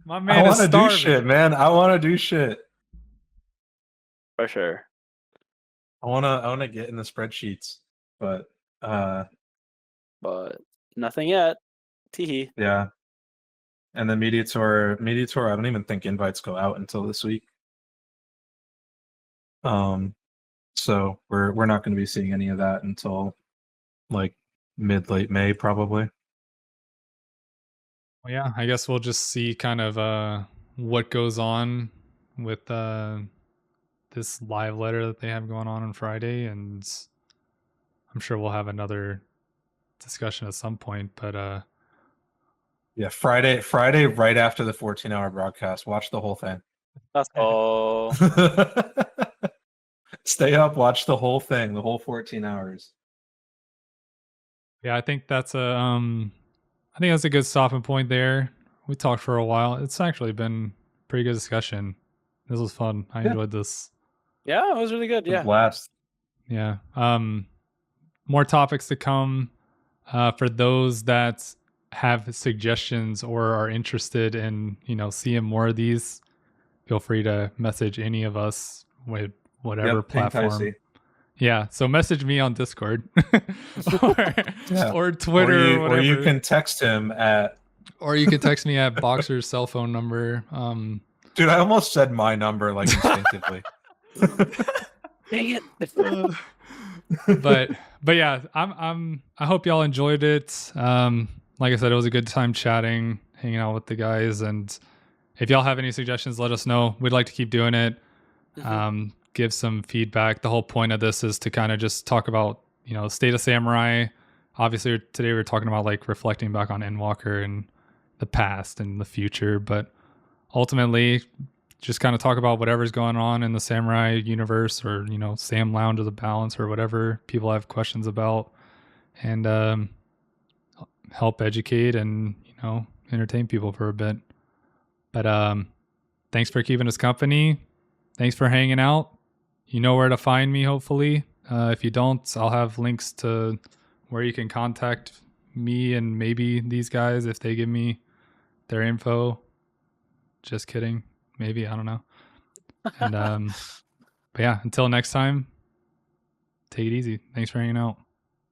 My I man is want to do starving. shit, man. I want to do shit. For sure. I wanna get in the spreadsheets, but But nothing yet. Teehee. yeah. And the media tour, I don't even think invites go out until this week. So we're not going to be seeing any of that until like late May probably. Well, yeah, I guess we'll just see kind of what goes on with this live letter that they have going on Friday, and I'm sure we'll have another discussion at some point. But Yeah, Friday right after the 14-hour broadcast. Watch the whole thing. Let's go. Stay up, watch the whole thing, the whole 14 hours. yeah, I think that's a good stopping point there. We talked for a while. It's actually been a pretty good discussion. This was fun. I enjoyed this. Yeah, it was really good. Yeah. Blast. Yeah. More topics to come. For those that have suggestions or are interested in, seeing more of these, feel free to message any of us with whatever platform. Tyci. Yeah, so message me on Discord or Twitter or you can text him at or you can text me at Boxer's cell phone number. Dude, I almost said my number like instinctively. Dang it. but yeah, I hope y'all enjoyed it. Like I said, it was a good time chatting, hanging out with the guys, and if y'all have any suggestions, let us know. We'd like to keep doing it. Give some feedback. The whole point of this is to kind of just talk about, State of Samurai. Obviously today we're talking about like reflecting back on Endwalker and the past and the future, but ultimately just kind of talk about whatever's going on in the Samurai universe, or Sam Lounge of the Balance, or whatever people have questions about, and help educate and entertain people for a bit. But thanks for keeping us company. Thanks for hanging out. You know where to find me, hopefully. If you don't, I'll have links to where you can contact me and maybe these guys if they give me their info. Just kidding. Maybe, I don't know. And but yeah, until next time, take it easy. Thanks for hanging out.